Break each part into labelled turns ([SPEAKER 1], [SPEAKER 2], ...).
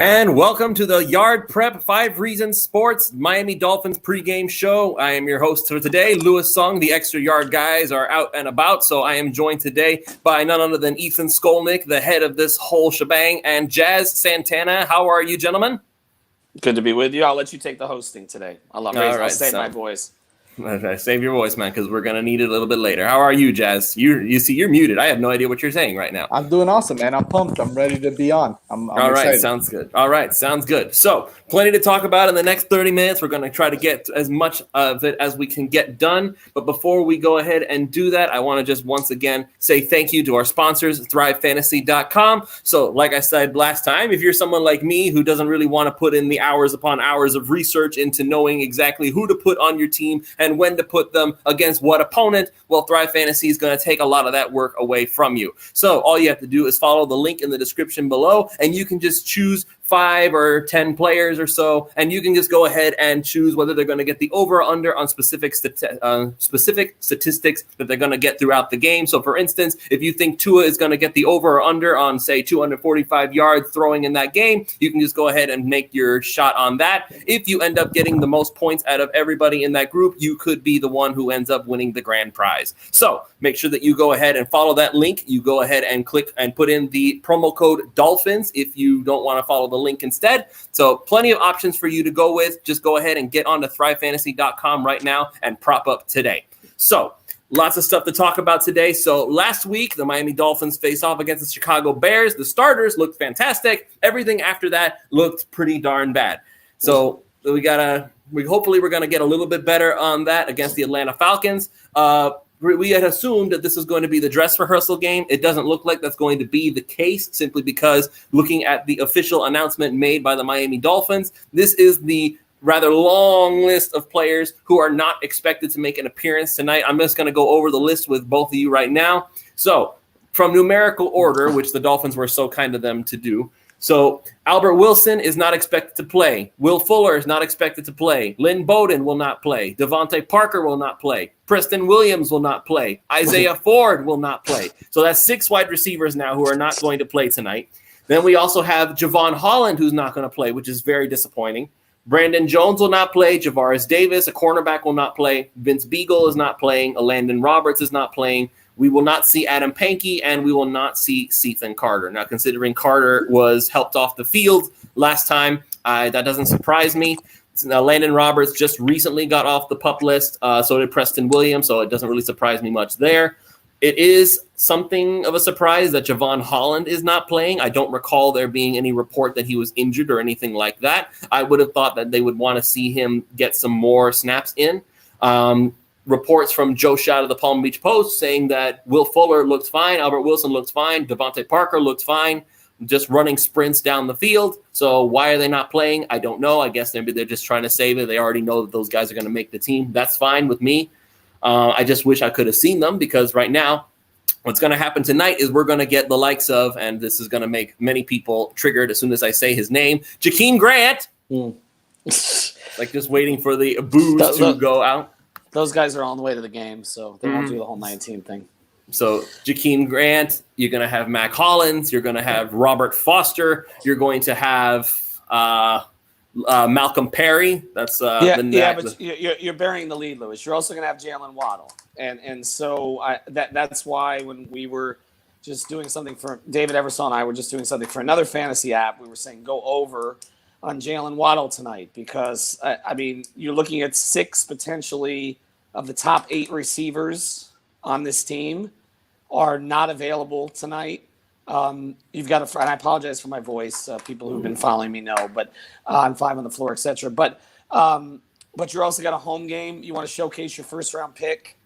[SPEAKER 1] And welcome to the Yard Prep 5 Reasons Sports Miami Dolphins pregame show. I am your host for today, Louis Sung. The extra yard guys are out and about, so I am joined today by none other than Ethan Skolnick, the head of this whole shebang, and Jazz Santana. How are you, gentlemen?
[SPEAKER 2] Good to be with you. I'll let you take the hosting today. I'll save my voice.
[SPEAKER 1] Okay, save your voice, man, because we're going to need it a little bit later. How are you, Jazz? You see, you're muted. I have no idea what you're saying right now.
[SPEAKER 3] I'm doing awesome, man. I'm pumped. I'm ready to be on. I'm
[SPEAKER 1] All right,
[SPEAKER 3] excited.
[SPEAKER 1] sounds good. All right, sounds good. So, plenty to talk about in the next 30 minutes. We're going to try to get as much of it as we can get done. But before we go ahead and do that, I want to just once again say thank you to our sponsors, ThriveFantasy.com. So, like I said last time, if you're someone like me who doesn't really want to put in the hours upon hours of research into knowing exactly who to put on your team and when to put them against what opponent, well, Thrive Fantasy is going to take a lot of that work away from you. So all you have to do is follow the link in the description below, and you can just choose 5 or 10 players or so, and you can just go ahead and choose whether they're going to get the over or under on specific statistics that they're going to get throughout the game. So, for instance, if you think Tua is going to get the over or under on, say, 245 yards throwing in that game, you can just go ahead and make your shot on that. If you end up getting the most points out of everybody in that group, you could be the one who ends up winning the grand prize. So make sure that you go ahead and follow that link. You go ahead and click and put in the promo code Dolphins if you don't want to follow the link instead. So plenty of options for you to go with. Just go ahead and get onto thrivefantasy.com right now and prop up today. So lots of stuff to talk about today. So last week, the Miami Dolphins faced off against the Chicago Bears. The starters looked fantastic. Everything after that looked pretty darn bad. So hopefully we're going to get a little bit better on that against the Atlanta Falcons. We had assumed that this was going to be the dress rehearsal game. It doesn't look like that's going to be the case, simply because looking at the official announcement made by the Miami Dolphins, this is the rather long list of players who are not expected to make an appearance tonight. I'm just going to go over the list with both of you right now. So from numerical order, which the Dolphins were so kind of them to do. So Albert Wilson is not expected to play. Will Fuller is not expected to play. Lynn Bowden will not play. Devontae Parker will not play. Preston Williams will not play. Isaiah Ford will not play. So that's 6 wide receivers now who are not going to play tonight. Then we also have Javon Holland, who's not going to play, which is very disappointing. Brandon Jones will not play. Javaris Davis, a cornerback, will not play. Vince Beagle is not playing. Landon Roberts is not playing. We will not see Adam Pankey, and we will not see Ethan Carter. Now, considering Carter was helped off the field last time, that doesn't surprise me. Landon Roberts just recently got off the PUP list, so did Preston Williams, so it doesn't really surprise me much there. It is something of a surprise that Javon Holland is not playing. I don't recall there being any report that he was injured or anything like that. I would have thought that they would want to see him get some more snaps in. Reports from Joe Schott of the Palm Beach Post saying that Will Fuller looked fine, Albert Wilson looked fine, Devontae Parker looked fine, just running sprints down the field. So why are they not playing? I don't know. I guess maybe they're just trying to save it. They already know that those guys are going to make the team. That's fine with me. I just wish I could have seen them, because right now what's going to happen tonight is we're going to get the likes of, and this is going to make many people triggered as soon as I say his name, Jakeem Grant. Like just waiting for the boos to go out.
[SPEAKER 2] Those guys are on the way to the game, so they won't do the whole 19 thing.
[SPEAKER 1] So Jakeem Grant, you're going to have Mac Hollins, you're going to have Robert Foster, you're going to have Malcolm Perry. That's
[SPEAKER 2] but you're burying the lead, Lewis. You're also going to have Jalen Waddle, and so that's why when we were just doing something for David Eversole and I were just doing something for another fantasy app, we were saying go over on Jalen Waddle tonight, because I mean you're looking at 6 potentially of the top 8 receivers on this team are not available tonight. You've got and I apologize for my voice. People who've been following me know, but I'm 5 on the floor, etc. But you're also got a home game. You want to showcase your first round pick.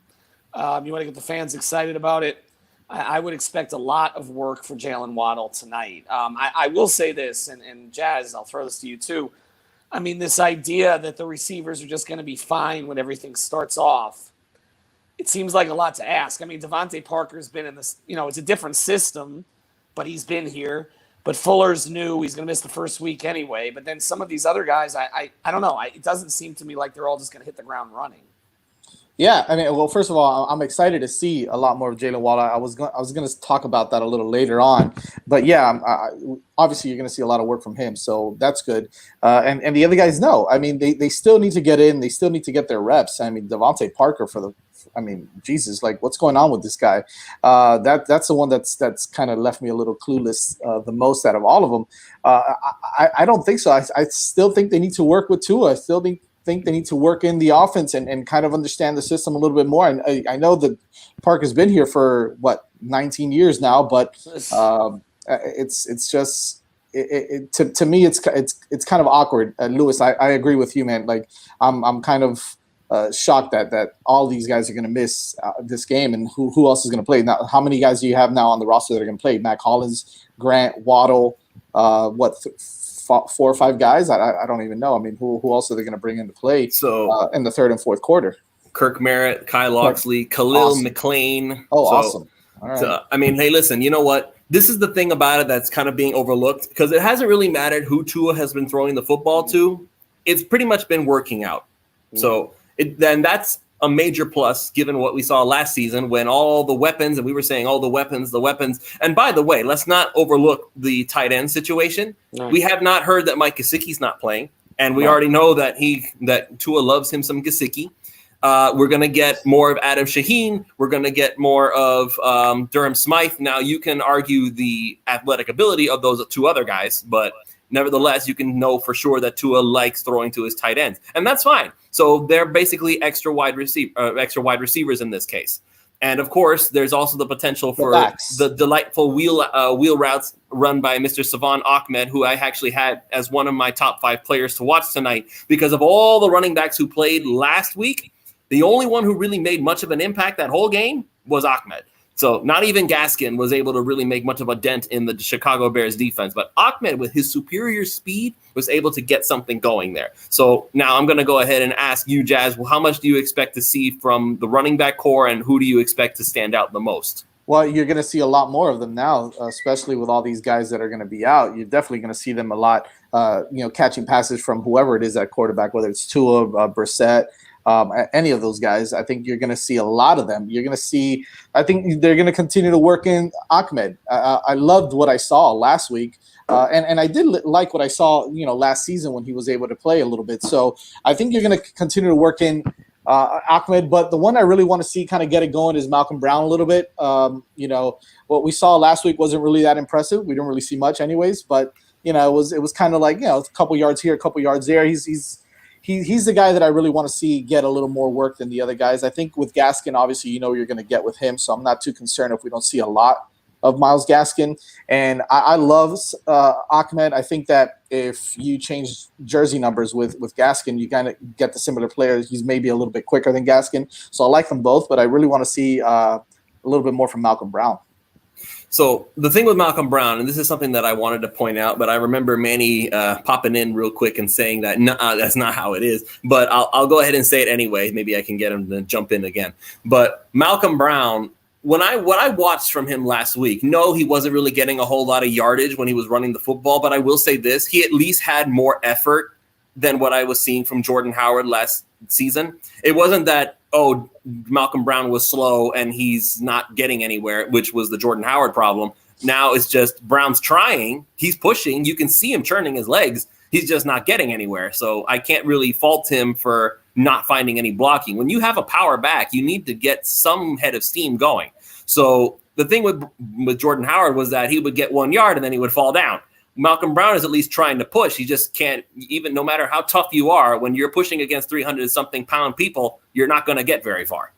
[SPEAKER 2] You want to get the fans excited about it. I would expect a lot of work for Jalen Waddle tonight. I will say this, and Jazz, I'll throw this to you too. I mean, this idea that the receivers are just going to be fine when everything starts off, it seems like a lot to ask. I mean, Devontae Parker's been in this, it's a different system, but he's been here. But Fuller's new. He's going to miss the first week anyway. But then some of these other guys, I don't know. It doesn't seem to me like they're all just going to hit the ground running.
[SPEAKER 3] Yeah, I mean, well, first of all, I'm excited to see a lot more of Jalen Waddle. I was going to talk about that a little later on, but yeah, obviously you're going to see a lot of work from him, so that's good. And the other guys know. I mean, they still need to get in. They still need to get their reps. I mean, Devontae Parker I mean, Jesus, like what's going on with this guy? That's the one that's kind of left me a little clueless the most out of all of them. I don't think so. I still think they need to work with Tua. I still think they need to work in the offense and kind of understand the system a little bit more. And I know that Park has been here for 19 years now, but it's just to me it's kind of awkward. Lewis, I agree with you, man. Like I'm kind of shocked that all these guys are going to miss this game, and who else is going to play now? How many guys do you have now on the roster that are going to play? Mac Hollins, Grant, Waddle, 4 or 5 guys. I don't even know. I mean, who else are they going to bring into play? So in the third and fourth quarter,
[SPEAKER 1] Kirk Merritt, Kyle Loxley, Khalil McLean.
[SPEAKER 3] Awesome. All right.
[SPEAKER 1] So, I mean, hey, listen. You know what? This is the thing about it that's kind of being overlooked because it hasn't really mattered who Tua has been throwing the football to. It's pretty much been working out. So then that's a major plus given what we saw last season when all the weapons, and we were saying, the weapons. And by the way, let's not overlook the tight end situation. No. We have not heard that Mike Gesicki's not playing, and we already know that Tua loves him some Gesicki. We're going to get more of Adam Shaheen. We're going to get more of Durham Smythe. Now, you can argue the athletic ability of those 2 other guys, but nevertheless, you can know for sure that Tua likes throwing to his tight ends, and that's fine. So they're basically extra wide receivers in this case. And of course, there's also the potential for the delightful wheel routes run by Mr. Savon Ahmed, who I actually had as one of my top 5 players to watch tonight because of all the running backs who played last week. The only one who really made much of an impact that whole game was Ahmed. So not even Gaskin was able to really make much of a dent in the Chicago Bears defense. But Ahmed, with his superior speed, was able to get something going there. So now I'm going to go ahead and ask you, Jazz, how much do you expect to see from the running back core, and who do you expect to stand out the most?
[SPEAKER 3] Well, you're going to see a lot more of them now, especially with all these guys that are going to be out. You're definitely going to see them a lot, catching passes from whoever it is at quarterback, whether it's Tua, Brissett, any of those guys. I think you're going to see a lot of them. You're going to see – I think they're going to continue to work in Ahmed. I loved what I saw last week, and I did like what I saw, last season when he was able to play a little bit. So I think you're going to continue to work in Ahmed. But the one I really want to see kind of get it going is Malcolm Brown a little bit. What we saw last week wasn't really that impressive. We didn't really see much anyways, but, it was kind of like, a couple yards here, a couple yards there. He's the guy that I really want to see get a little more work than the other guys. I think with Gaskin, obviously, you're going to get with him, so I'm not too concerned if we don't see a lot of Myles Gaskin. And I love Ahmed. I think that if you change jersey numbers with Gaskin, you kind of get the similar players. He's maybe a little bit quicker than Gaskin, so I like them both, but I really want to see a little bit more from Malcolm Brown.
[SPEAKER 1] So the thing with Malcolm Brown, and this is something that I wanted to point out, but I remember Manny popping in real quick and saying that that's not how it is. But I'll go ahead and say it anyway. Maybe I can get him to jump in again. But Malcolm Brown, what I watched from him last week, no, he wasn't really getting a whole lot of yardage when he was running the football. But I will say this, he at least had more effort than what I was seeing from Jordan Howard last season. It wasn't that, Malcolm Brown was slow and he's not getting anywhere, which was the Jordan Howard problem. Now it's just Brown's trying, he's pushing, you can see him churning his legs, he's just not getting anywhere. So I can't really fault him for not finding any blocking. When you have a power back, you need to get some head of steam going. So the thing with Jordan Howard was that he would get 1 yard and then he would fall down. Malcolm Brown is at least trying to push. He just can't, even no matter how tough you are, when you're pushing against 300-something pound people, you're not going to get very far.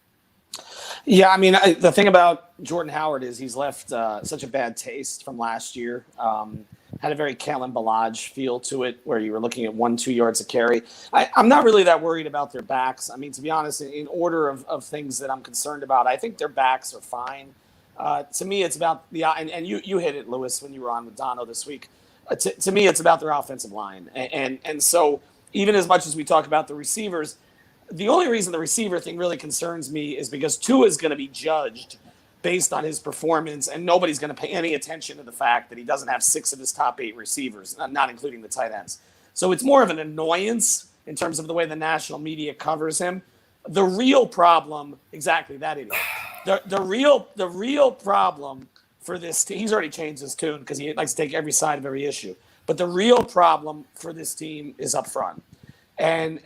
[SPEAKER 2] Yeah, I mean, the thing about Jordan Howard is he's left such a bad taste from last year. Had a very Kalen Ballage feel to it where you were looking at 1-2 yards of carry. I'm not really that worried about their backs. I mean, to be honest, in order of things that I'm concerned about, I think their backs are fine. To me, it's about and you hit it, Lewis, when you were on with Dono this week. To me, it's about their offensive line. And so even as much as we talk about the receivers, the only reason the receiver thing really concerns me is because Tua is going to be judged based on his performance, and nobody's going to pay any attention to the fact that he doesn't have 6 of his top 8 receivers, not including the tight ends. So it's more of an annoyance in terms of the way the national media covers him The real problem, exactly that idiot. The real problem for this team, he's already changed his tune because he likes to take every side of every issue. But the real problem for this team is up front. And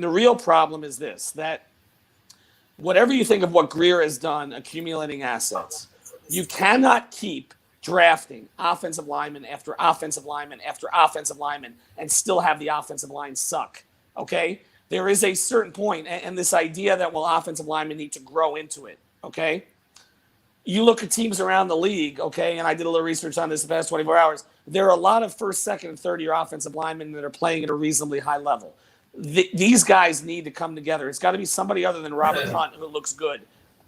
[SPEAKER 2] the real problem is this, that whatever you think of what Greer has done, accumulating assets, you cannot keep drafting offensive lineman after offensive lineman after offensive lineman and still have the offensive line suck, okay? There is a certain point, and this idea that, well, offensive linemen need to grow into it, okay? You look at teams around the league, okay, and I did a little research on this the past 24 hours. There are a lot of first, second, and third-year offensive linemen that are playing at a reasonably high level. These guys need to come together. It's got to be somebody other than Robert Hunt who looks good.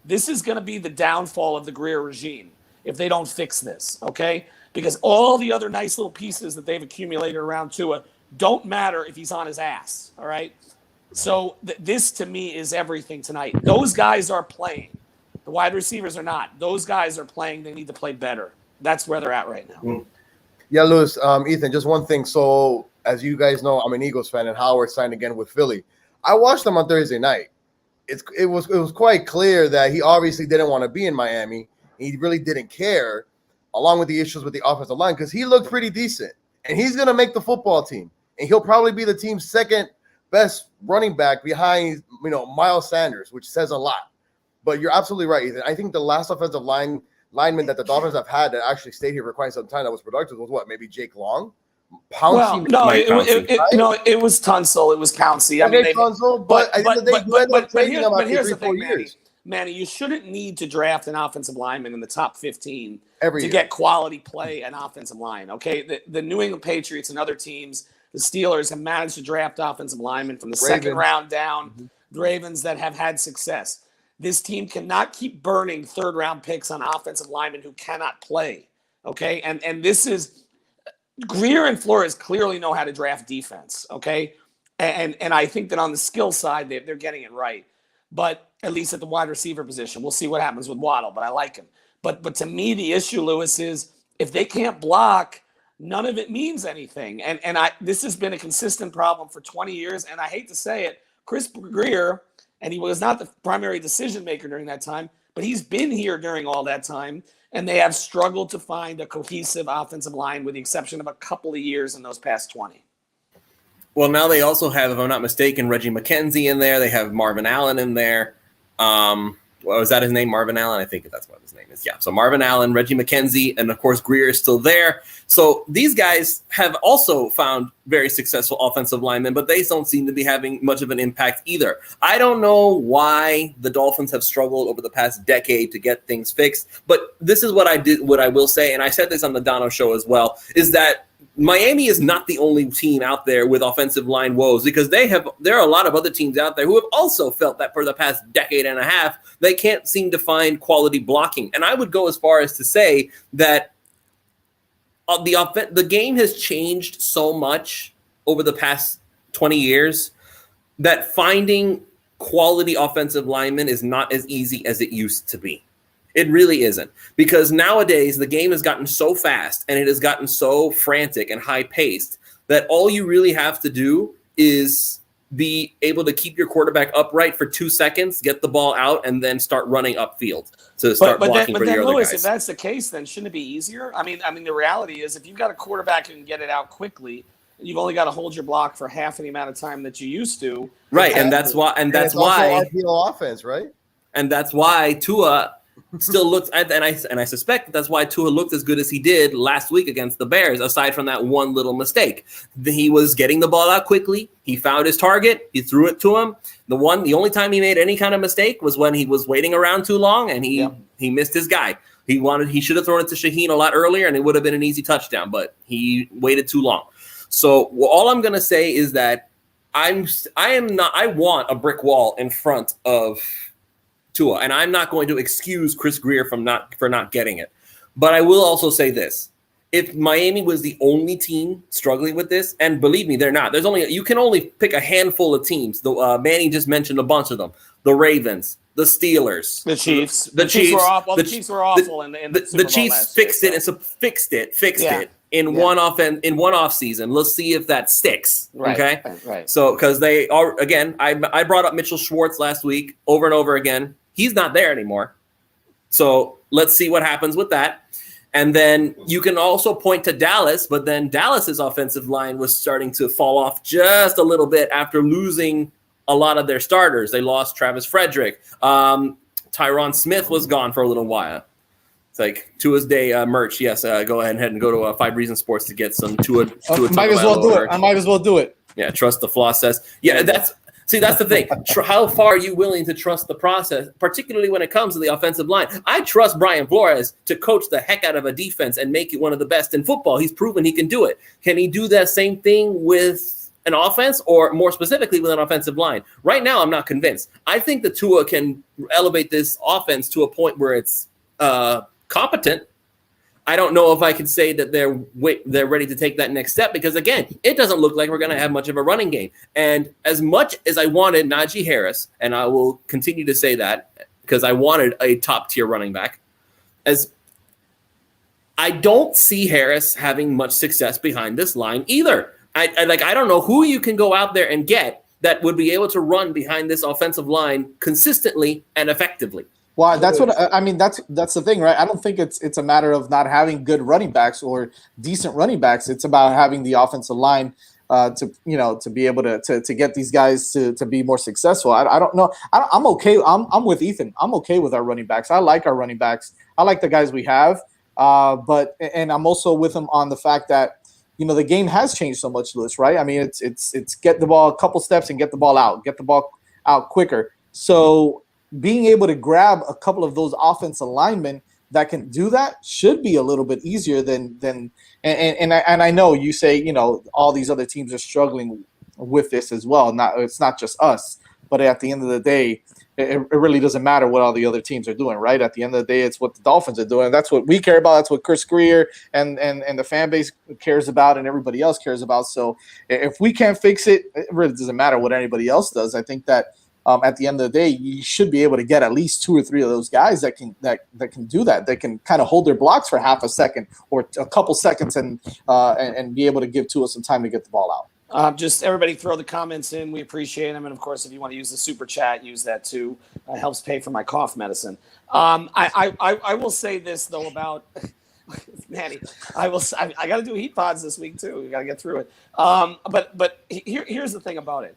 [SPEAKER 2] This is going to be the downfall of the Greer regime if they don't fix this, okay? Because all the other nice little pieces that they've accumulated around Tua don't matter if he's on his ass, all right? So this, to me, is everything tonight. Those guys are playing. The wide receivers are not. Those guys are playing. They need to play better. That's where they're at right now.
[SPEAKER 4] Yeah, Lewis, Ethan, just one thing. So, as you guys know, I'm an Eagles fan, and Howard signed again with Philly. I watched him on Thursday night. It was quite clear that he obviously didn't want to be in Miami. He really didn't care, along with the issues with the offensive line, because he looked pretty decent. And he's going to make the football team. And he'll probably be the team's second best running back behind, Miles Sanders, which says a lot. But you're absolutely right, Ethan. I think the last offensive lineman that the Dolphins have had that actually stayed here for quite some time that was productive was what? Maybe Jake Long?
[SPEAKER 2] Pouncey? Well, no, it was Tunsil. It was Pouncey. I mean,
[SPEAKER 4] Tunsil, but here's the thing,
[SPEAKER 2] Manny, you shouldn't need to draft an offensive lineman in the top 15
[SPEAKER 4] every
[SPEAKER 2] to
[SPEAKER 4] year.
[SPEAKER 2] Get quality play and offensive line, okay? The New England Patriots and other teams, the Steelers, have managed to draft offensive linemen from the second round down, the Ravens that have had success. This team cannot keep burning third-round picks on offensive linemen who cannot play, okay? And this is – Greer and Flores clearly know how to draft defense, okay? And I think that on the skill side, they're getting it right. But at least at the wide receiver position, we'll see what happens with Waddle, but I like him. But to me, the issue, Lewis, is if they can't block, none of it means anything. And this has been a consistent problem for 20 years, and I hate to say it, Chris Greer – and he was not the primary decision maker during that time, but he's been here during all that time, and they have struggled to find a cohesive offensive line with the exception of a couple of years in those past 20.
[SPEAKER 1] Well, now they also have, if I'm not mistaken, Reggie McKenzie in there. They have Marvin Allen in there. Was that his name, Marvin Allen? I think that's what his name is. Yeah, so Marvin Allen, Reggie McKenzie, and, of course, Greer is still there. So these guys have also found very successful offensive linemen, but they don't seem to be having much of an impact either. I don't know why the Dolphins have struggled over the past decade to get things fixed, but this is what I will say, and I said this on the Dono show as well, is that Miami is not the only team out there with offensive line woes, because there are a lot of other teams out there who have also felt that for the past decade and a half, they can't seem to find quality blocking. And I would go as far as to say that the game has changed so much over the past 20 years that finding quality offensive linemen is not as easy as it used to be. It really isn't, because nowadays the game has gotten so fast and it has gotten so frantic and high-paced that all you really have to do is be able to keep your quarterback upright for 2 seconds, get the ball out, and then start running upfield to start blocking for your other
[SPEAKER 2] Lewis,
[SPEAKER 1] guys.
[SPEAKER 2] if that's the case, then shouldn't it be easier? I mean, the reality is if you've got a quarterback who can get it out quickly, you've only got to hold your block for half the amount of time that you used to.
[SPEAKER 1] Right, and that's why
[SPEAKER 4] RPO offense, right?
[SPEAKER 1] And that's why Tua still looks, and I suspect that's why Tua looked as good as he did last week against the Bears, aside from that one little mistake. He was getting the ball out quickly. He found his target. He threw it to him. The only time he made any kind of mistake was when he was waiting around too long and he missed his guy. He should have thrown it to Shaheen a lot earlier and it would have been an easy touchdown, but he waited too long. So all I'm going to say is that I want a brick wall in front of Tua, and I'm not going to excuse Chris Greer for not getting it. But I will also say this. If Miami was the only team struggling with this, and believe me, they're not. You can only pick a handful of teams. Manny just mentioned a bunch of them. The Ravens, the Steelers,
[SPEAKER 2] the Chiefs.
[SPEAKER 1] The Chiefs
[SPEAKER 2] were awful. The Chiefs were awful. The
[SPEAKER 1] Chiefs fixed it. in one off season. Let's see if that sticks.
[SPEAKER 2] Right,
[SPEAKER 1] Okay.
[SPEAKER 2] right.
[SPEAKER 1] So because they are, again, I brought up Mitchell Schwartz last week over and over again. He's not there anymore. So let's see what happens with that. And then you can also point to Dallas, but then Dallas's offensive line was starting to fall off just a little bit after losing a lot of their starters. They lost Travis Frederick. Tyron Smith was gone for a little while. It's like Tua's Day merch. Yes, go ahead and go to 5 Reasons Sports to get some Tua
[SPEAKER 3] might as well do it. I might as well do it.
[SPEAKER 1] Yeah, trust the floss says. Yeah, that's the thing. How far are you willing to trust the process, particularly when it comes to the offensive line? I trust Brian Flores to coach the heck out of a defense and make it one of the best in football. He's proven he can do it. Can he do that same thing with an offense, or more specifically with an offensive line? Right now, I'm not convinced. I think the Tua can elevate this offense to a point where it's competent. I don't know if I can say that they're ready to take that next step, because, again, it doesn't look like we're going to have much of a running game. And as much as I wanted Najee Harris, and I will continue to say that because I wanted a top-tier running back, as I don't see Harris having much success behind this line either. I don't know who you can go out there and get that would be able to run behind this offensive line consistently and effectively.
[SPEAKER 3] Well, that's what I mean. That's the thing, right? I don't think it's a matter of not having good running backs or decent running backs. It's about having the offensive line to be able to get these guys to be more successful. I don't know. I'm okay. I'm with Ethan. I'm okay with our running backs. I like our running backs. I like the guys we have. But I'm also with him on the fact that the game has changed so much, Lewis. Right? I mean, it's get the ball a couple steps and get the ball out quicker. So being able to grab a couple of those offensive linemen that can do that should be a little bit easier than and I know you say all these other teams are struggling with this as well. It's not just us, but at the end of the day, it really doesn't matter what all the other teams are doing, right? At the end of the day, it's what the Dolphins are doing. That's what we care about. That's what Chris Greer and the fan base cares about, and everybody else cares about. So if we can't fix it, it really doesn't matter what anybody else does. I think that at the end of the day, you should be able to get at least 2 or 3 of those guys that can do that. They can kind of hold their blocks for half a second or a couple seconds and be able to give Tua some time to get the ball out.
[SPEAKER 2] Just everybody throw the comments in. We appreciate them. And, of course, if you want to use the super chat, use that too. It helps pay for my cough medicine. I will say this, though, about Manny. I got to do heat pods this week, too. We got to get through it. But here's the thing about it.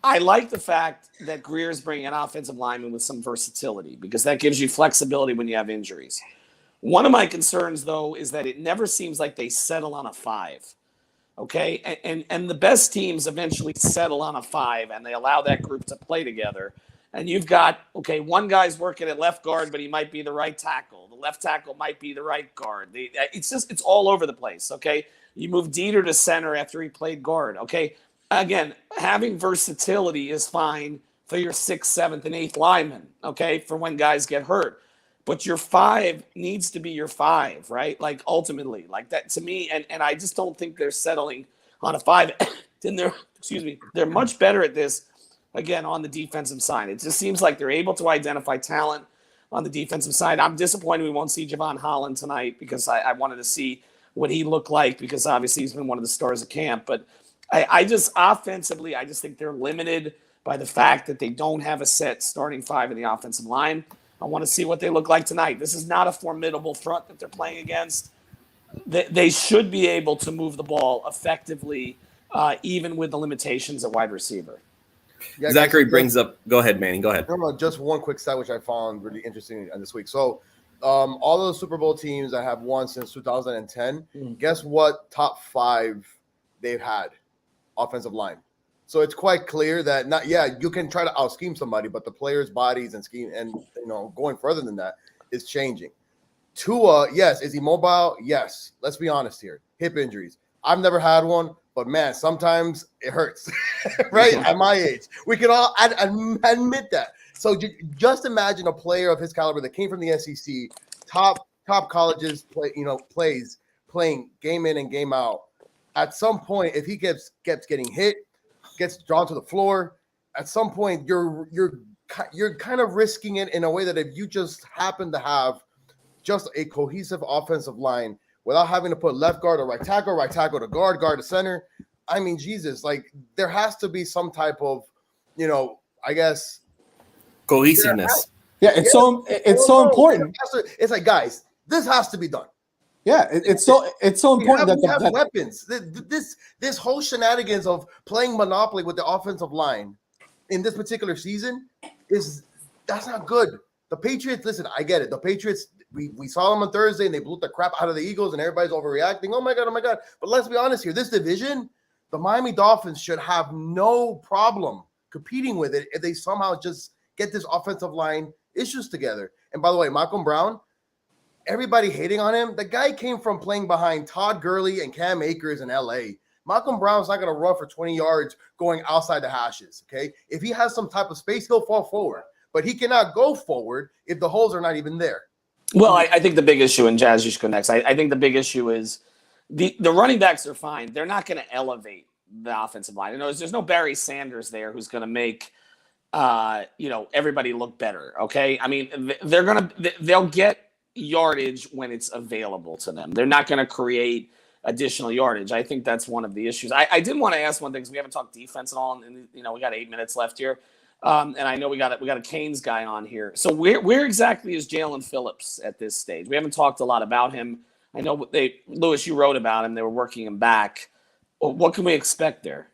[SPEAKER 2] I like the fact that Greer's bringing an offensive lineman with some versatility, because that gives you flexibility when you have injuries. One of my concerns, though, is that it never seems like they settle on a 5. Okay, and the best teams eventually settle on a 5, and they allow that group to play together. And you've got, one guy's working at left guard, but he might be the right tackle. The left tackle might be the right guard. It's all over the place. Okay, you move Dieter to center after he played guard. Okay, again, having versatility is fine for your 6th, 7th, and 8th linemen. Okay, for when guys get hurt. But your 5 needs to be your 5, right? Like, ultimately, like that to me. And I just don't think they're settling on a 5. Then they're much better at this, again, on the defensive side. It just seems like they're able to identify talent on the defensive side. I'm disappointed we won't see Javon Holland tonight, because I wanted to see what he looked like, because obviously he's been one of the stars of camp. But I just offensively, I just think they're limited by the fact that they don't have a set starting 5 in the offensive line. I want to see what they look like tonight. This is not a formidable front that they're playing against. They should be able to move the ball effectively, even with the limitations at wide receiver.
[SPEAKER 4] Yeah,
[SPEAKER 1] Zachary brings up. Go ahead, Manny. Go ahead.
[SPEAKER 4] No, just one quick stat which I found really interesting this week. So, all those Super Bowl teams that have won since 2010, guess what? Top 5 they've had offensive line. So it's quite clear that you can try to out-scheme somebody, but the players' bodies and scheme and going further than that is changing. Tua, yes, is he mobile? Yes. Let's be honest here. Hip injuries. I've never had one, but man, sometimes it hurts. Right? At my age. We can all admit that. So just imagine a player of his caliber that came from the SEC, top colleges plays playing game in and game out. At some point, if he gets getting hit, gets drawn to the floor, at some point you're kind of risking it in a way that if you just happen to have just a cohesive offensive line without having to put left guard or right tackle to guard to center. I mean, Jesus, like there has to be some type of, I guess
[SPEAKER 1] cohesiveness.
[SPEAKER 3] Yeah, it's so important.
[SPEAKER 4] It's like, guys, this has to be done.
[SPEAKER 3] Yeah, it's so important
[SPEAKER 4] we have weapons. This whole shenanigans of playing Monopoly with the offensive line in this particular season that's not good. The Patriots, listen, I get it. The Patriots, we saw them on Thursday and they blew the crap out of the Eagles and everybody's overreacting. Oh my God. But let's be honest here. This division, the Miami Dolphins should have no problem competing with it if they somehow just get this offensive line issues together. And by the way, Malcolm Brown, everybody hating on him. The guy came from playing behind Todd Gurley and Cam Akers in LA. Malcolm Brown's not going to run for 20 yards going outside the hashes, okay? If he has some type of space, he'll fall forward. But he cannot go forward if the holes are not even there.
[SPEAKER 2] Well, I think the big issue, and Jazz, you should go next. I think the big issue is the running backs are fine. They're not going to elevate the offensive line. There's no Barry Sanders there who's going to make everybody look better, okay? I mean, they'll get yardage when it's available to them. They're not going to create additional yardage. I think that's one of the issues. I did want to ask one thing because we haven't talked defense at all, and we got 8 minutes left here. And I know we got a Canes guy on here. So where exactly is Jalen Phillips at this stage? We haven't talked a lot about him. I know Lewis, you wrote about him. They were working him back. What can we expect there?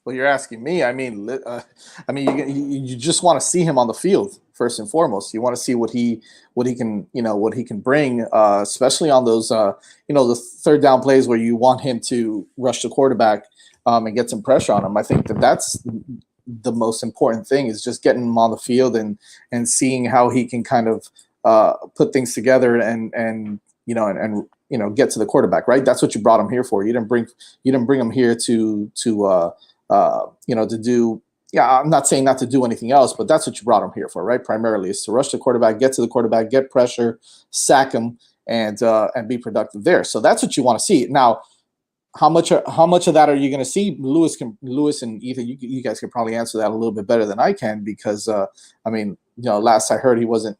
[SPEAKER 3] Well, you're asking me. I mean, you just want to see him on the field first and foremost. You want to see what he can bring, especially on those the third down plays where you want him to rush the quarterback and get some pressure on him. I think that's the most important thing is just getting him on the field and seeing how he can kind of put things together and get to the quarterback, right? That's what you brought him here for. You didn't bring him here to do. Yeah, I'm not saying not to do anything else, but that's what you brought him here for, right? Primarily is to rush the quarterback, get to the quarterback, get pressure, sack him, and be productive there. So that's what you want to see. Now, how much of that are you going to see? Lewis and Ethan, you guys can probably answer that a little bit better than I can because last I heard he wasn't,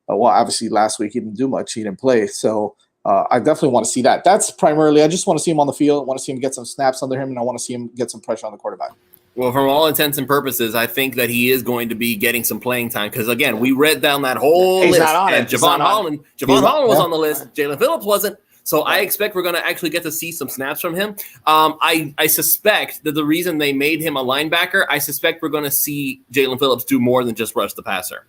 [SPEAKER 3] obviously last week he didn't do much, he didn't play. So I definitely want to see that. That's primarily, I just want to see him on the field. I want to see him get some snaps under him, and I want to see him get some pressure on the quarterback.
[SPEAKER 1] Well, from all intents and purposes, I think that he is going to be getting some playing time because, again, we read down that whole list. And Javon Holland was on the list. Jalen Phillips wasn't. So I expect we're going to actually get to see some snaps from him. I suspect that the reason they made him a linebacker, I suspect we're going to see Jalen Phillips do more than just rush the passer.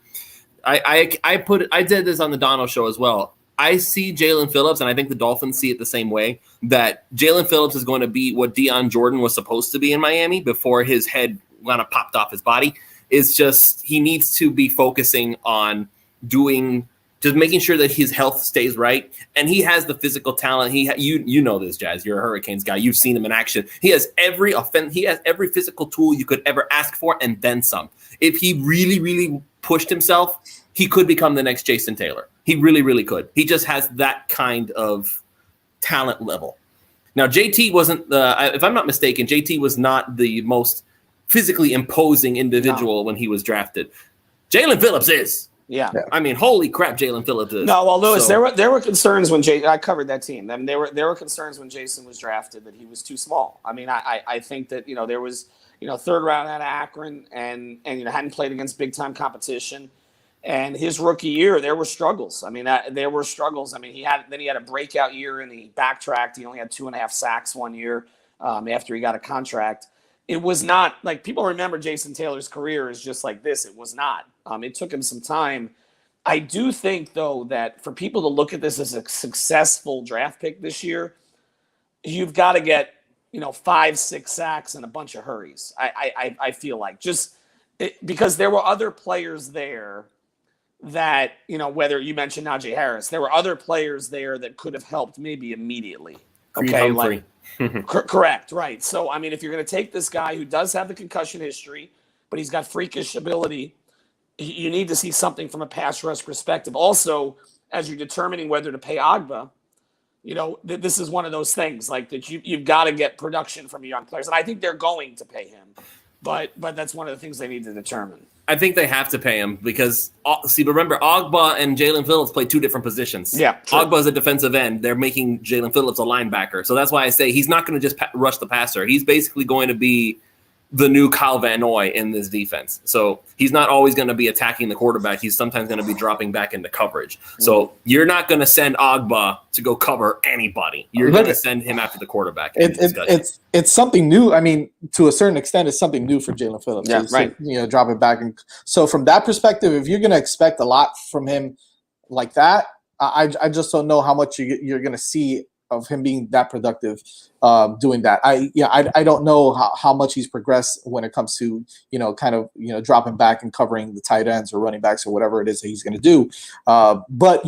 [SPEAKER 1] I did this on the Dono show as well. I see Jalen Phillips, and I think the Dolphins see it the same way, that Jalen Phillips is going to be what Deion Jordan was supposed to be in Miami before his head kind of popped off his body. It's just he needs to be focusing on just making sure that his health stays right, and he has the physical talent. You know this, Jazz. You're a Hurricanes guy. You've seen him in action. He has every physical tool you could ever ask for, and then some. If he really, really pushed himself, he could become the next Jason Taylor. He really, really could. He just has that kind of talent level. Now, JT wasn't if I'm not mistaken, JT was not the most physically imposing individual when he was drafted. Jalen Phillips is.
[SPEAKER 2] Yeah.
[SPEAKER 1] I mean, holy crap, Jalen Phillips is.
[SPEAKER 2] No, well, Lewis, there were concerns when I covered that team. I mean, there were concerns when Jason was drafted that he was too small. I mean, I think that there was third round out of Akron and hadn't played against big time competition. And his rookie year, there were struggles. I mean, there were struggles. I mean, he had a breakout year and he backtracked. He only had 2.5 sacks one year after he got a contract. It was not like people remember Jason Taylor's career as just like this. It was not. It took him some time. I do think, though, that for people to look at this as a successful draft pick this year, you've got to get 5-6 sacks and a bunch of hurries. I feel like because there were other players there that, whether you mentioned Najee Harris, there were other players there that could have helped maybe immediately. Okay, correct, right. So, I mean, if you're going to take this guy who does have the concussion history, but he's got freakish ability, you need to see something from a pass rush perspective. Also, as you're determining whether to pay Agba, this is one of those things like that you've got to get production from young players, and I think they're going to pay him. but that's one of the things they need to determine.
[SPEAKER 1] I think they have to pay him because, remember, Ogba and Jalen Phillips play two different positions.
[SPEAKER 2] Yeah, true.
[SPEAKER 1] Ogba's a defensive end. They're making Jalen Phillips a linebacker. So that's why I say he's not going to just rush the passer. He's basically going to be the new Kyle Van Noy in this defense. So he's not always going to be attacking the quarterback. He's sometimes going to be dropping back into coverage. So you're not going to send Ogba to go cover anybody. You're going to send him after the quarterback.
[SPEAKER 3] It's something new. I mean, to a certain extent, it's something new for Jalen Phillips.
[SPEAKER 2] Yeah, right.
[SPEAKER 3] Dropping back. And so from that perspective, if you're going to expect a lot from him like that, I just don't know how much you're going to see of him being that productive doing that. I don't know how much he's progressed when it comes to, dropping back and covering the tight ends or running backs or whatever it is that he's going to do. But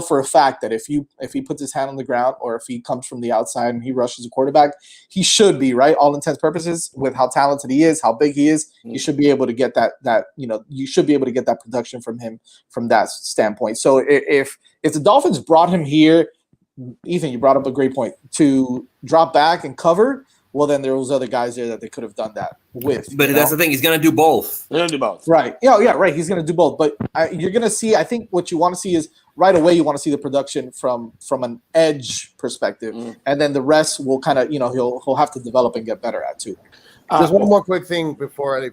[SPEAKER 3] for a fact that if he puts his hand on the ground or if he comes from the outside and he rushes a quarterback, he should be, right, all intents purposes, with how talented he is, how big he is, you should be able to get you should be able to get that production from him from that standpoint. So if the Dolphins brought him here, Ethan, you brought up a great point, to drop back and cover. Well, then there was other guys there that they could have done that with.
[SPEAKER 1] But that's the thing. He's going to do both.
[SPEAKER 2] They're going to do both.
[SPEAKER 3] Right. Yeah, right. He's going to do both. But you're going to see, I think what you want to see is right away you want to see the production from an edge perspective. And then the rest will kind of, he'll have to develop and get better at too.
[SPEAKER 4] Just one more quick thing before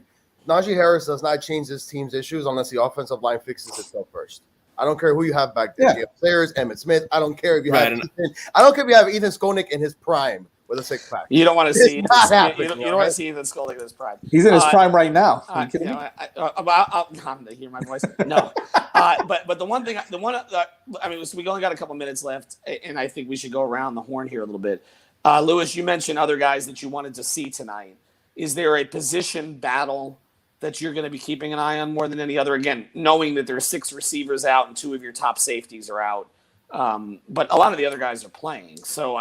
[SPEAKER 4] Najee Harris does not change his team's issues unless the offensive line fixes itself first. I don't care who you have back there. Yeah. Players, Emmitt Smith. I don't care if you have Ethan. I don't care if you have Ethan Skolnick in his prime with a six-pack.
[SPEAKER 2] You don't want to see. You don't want to see Ethan Skolnick in his prime.
[SPEAKER 3] He's in his prime right now.
[SPEAKER 2] Are you kidding me? I'm to hear my voice. No. But the one thing, we only got a couple minutes left, and I think we should go around the horn here a little bit. Lewis, you mentioned other guys that you wanted to see tonight. Is there a position battle that you're going to be keeping an eye on more than any other? Again, knowing that there are 6 receivers out and 2 of your top safeties are out. But a lot of the other guys are playing. So,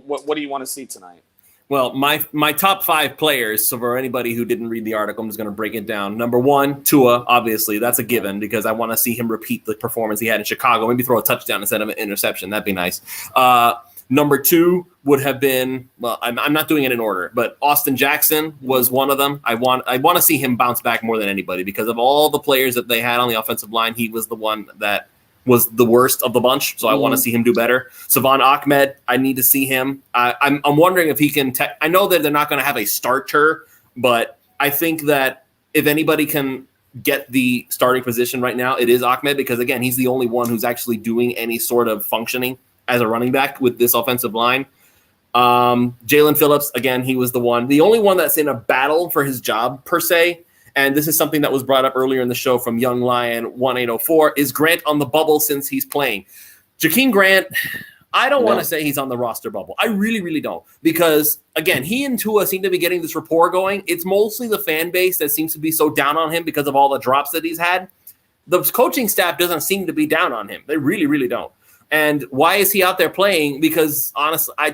[SPEAKER 2] what do you want to see tonight?
[SPEAKER 1] Well, my top 5 players, so for anybody who didn't read the article, I'm just going to break it down. Number 1, Tua, obviously. That's a given because I want to see him repeat the performance he had in Chicago. Maybe throw a touchdown instead of an interception. That'd be nice. Number 2 would have been, well, I'm not doing it in order, but Austin Jackson was one of them. I want to see him bounce back more than anybody because of all the players that they had on the offensive line. He was the one that was the worst of the bunch, so I want to see him do better. Savon Ahmed, I need to see him. I'm wondering if he can. I know that they're not going to have a starter, but I think that if anybody can get the starting position right now, it is Ahmed because, again, he's the only one who's actually doing any sort of functioning as a running back with this offensive line. Jalen Phillips, again, he was the only one that's in a battle for his job per se. And this is something that was brought up earlier in the show from Young Lion 1804. Is Grant on the bubble since he's playing? Jakeem Grant, I don't want to say he's on the roster bubble. I really, really don't. Because, again, he and Tua seem to be getting this rapport going. It's mostly the fan base that seems to be so down on him because of all the drops that he's had. The coaching staff doesn't seem to be down on him. They really, really don't. And why is he out there playing? Because, honestly, I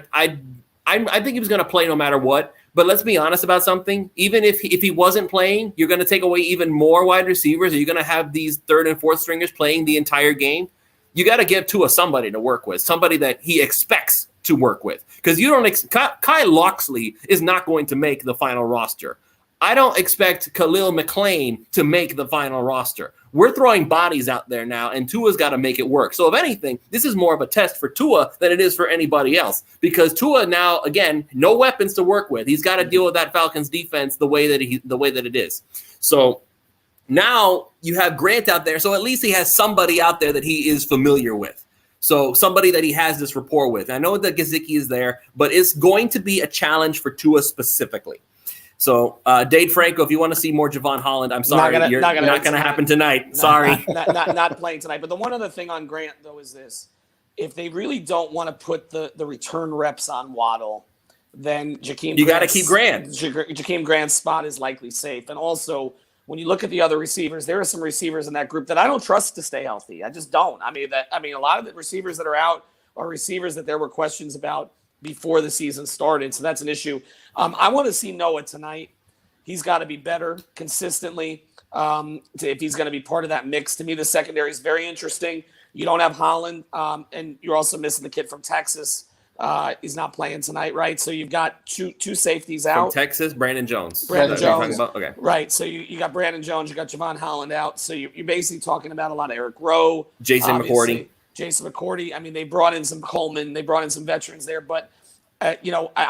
[SPEAKER 1] think he was going to play no matter what. But let's be honest about something. Even if he wasn't playing, you're going to take away even more wide receivers. Are you going to have these 3rd and 4th stringers playing the entire game? You got to give Tua somebody to work with, somebody that he expects to work with. Because you don't Kyle Loxley is not going to make the final roster. I don't expect Khalil McLean to make the final roster. We're throwing bodies out there now, and Tua's got to make it work. So if anything, this is more of a test for Tua than it is for anybody else. Because Tua now, again, no weapons to work with. He's got to deal with that Falcons defense the way that it is. So now you have Grant out there, so at least he has somebody out there that he is familiar with. So somebody that he has this rapport with. I know that Gesicki is there, but it's going to be a challenge for Tua specifically. So, Dade Franco, if you want to see more Javon Holland, I'm sorry, not going to happen tonight. Sorry.
[SPEAKER 2] Not playing tonight. But the one other thing on Grant, though, is this. If they really don't want to put the return reps on Waddle, then you got to keep Grant. Jakeem Grant's spot is likely safe. And also, when you look at the other receivers, there are some receivers in that group that I don't trust to stay healthy. I just don't. I mean, a lot of the receivers that are out are receivers that there were questions about before the season started. So that's an issue. I want to see Noah tonight. He's got to be better consistently if he's going to be part of that mix. To me, the secondary is very interesting. You don't have Holland, and you're also missing the kid from Texas. He's not playing tonight, right? So you've got two safeties
[SPEAKER 1] From
[SPEAKER 2] out.
[SPEAKER 1] Texas, Brandon Jones.
[SPEAKER 2] Brandon
[SPEAKER 1] Is that what you're
[SPEAKER 2] Jones.
[SPEAKER 1] talking about? Okay.
[SPEAKER 2] Right. So you got Brandon Jones, you got Javon Holland out. So you're basically talking about a lot of Eric Rowe.
[SPEAKER 1] Jason
[SPEAKER 2] obviously.
[SPEAKER 1] McCourty.
[SPEAKER 2] Jason McCourty. I mean, they brought in some Coleman. They brought in some veterans there. But, I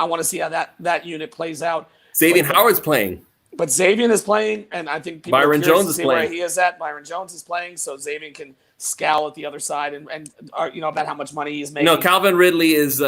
[SPEAKER 2] want to see how that unit plays out.
[SPEAKER 1] Xavier Howard's playing.
[SPEAKER 2] But Xavier is playing, and I think people
[SPEAKER 1] Byron
[SPEAKER 2] are curious
[SPEAKER 1] Jones
[SPEAKER 2] to
[SPEAKER 1] is
[SPEAKER 2] see
[SPEAKER 1] playing.
[SPEAKER 2] where he is at. Byron Jones is playing, so Xavier can scowl at the other side and about how much money he's making.
[SPEAKER 1] No, Calvin Ridley is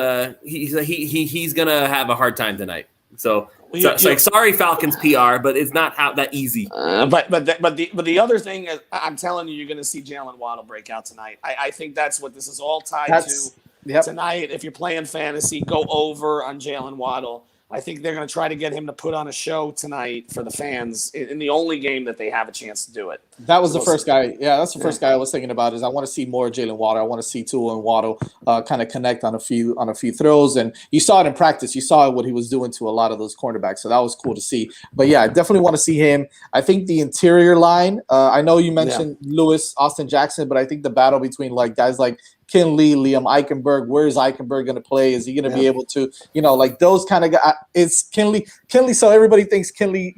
[SPEAKER 1] he's gonna have a hard time tonight. So it's like, sorry, Falcons PR, but it's not that easy.
[SPEAKER 2] But the other thing is, I'm telling you, you're going to see Jalen Waddle break out tonight. I think that's what this is all tied to tonight. If you're playing fantasy, go over on Jalen Waddle. I think they're going to try to get him to put on a show tonight for the fans in the only game that they have a chance to do it.
[SPEAKER 3] That was the first guy. Yeah, that's the first guy I was thinking about. Is I want to see more Jalen Waddle. I want to see Tua and Waddle kind of connect on a few throws. And you saw it in practice. You saw what he was doing to a lot of those cornerbacks. So that was cool to see. But yeah, I definitely want to see him. I think the interior line. I know you mentioned Lewis, Austin Jackson, but I think the battle between like guys like Kinley, Liam Eichenberg. Where is Eichenberg going to play? Is he going to be able to, like those kind of guys? It's Kinley. So everybody thinks Kinley,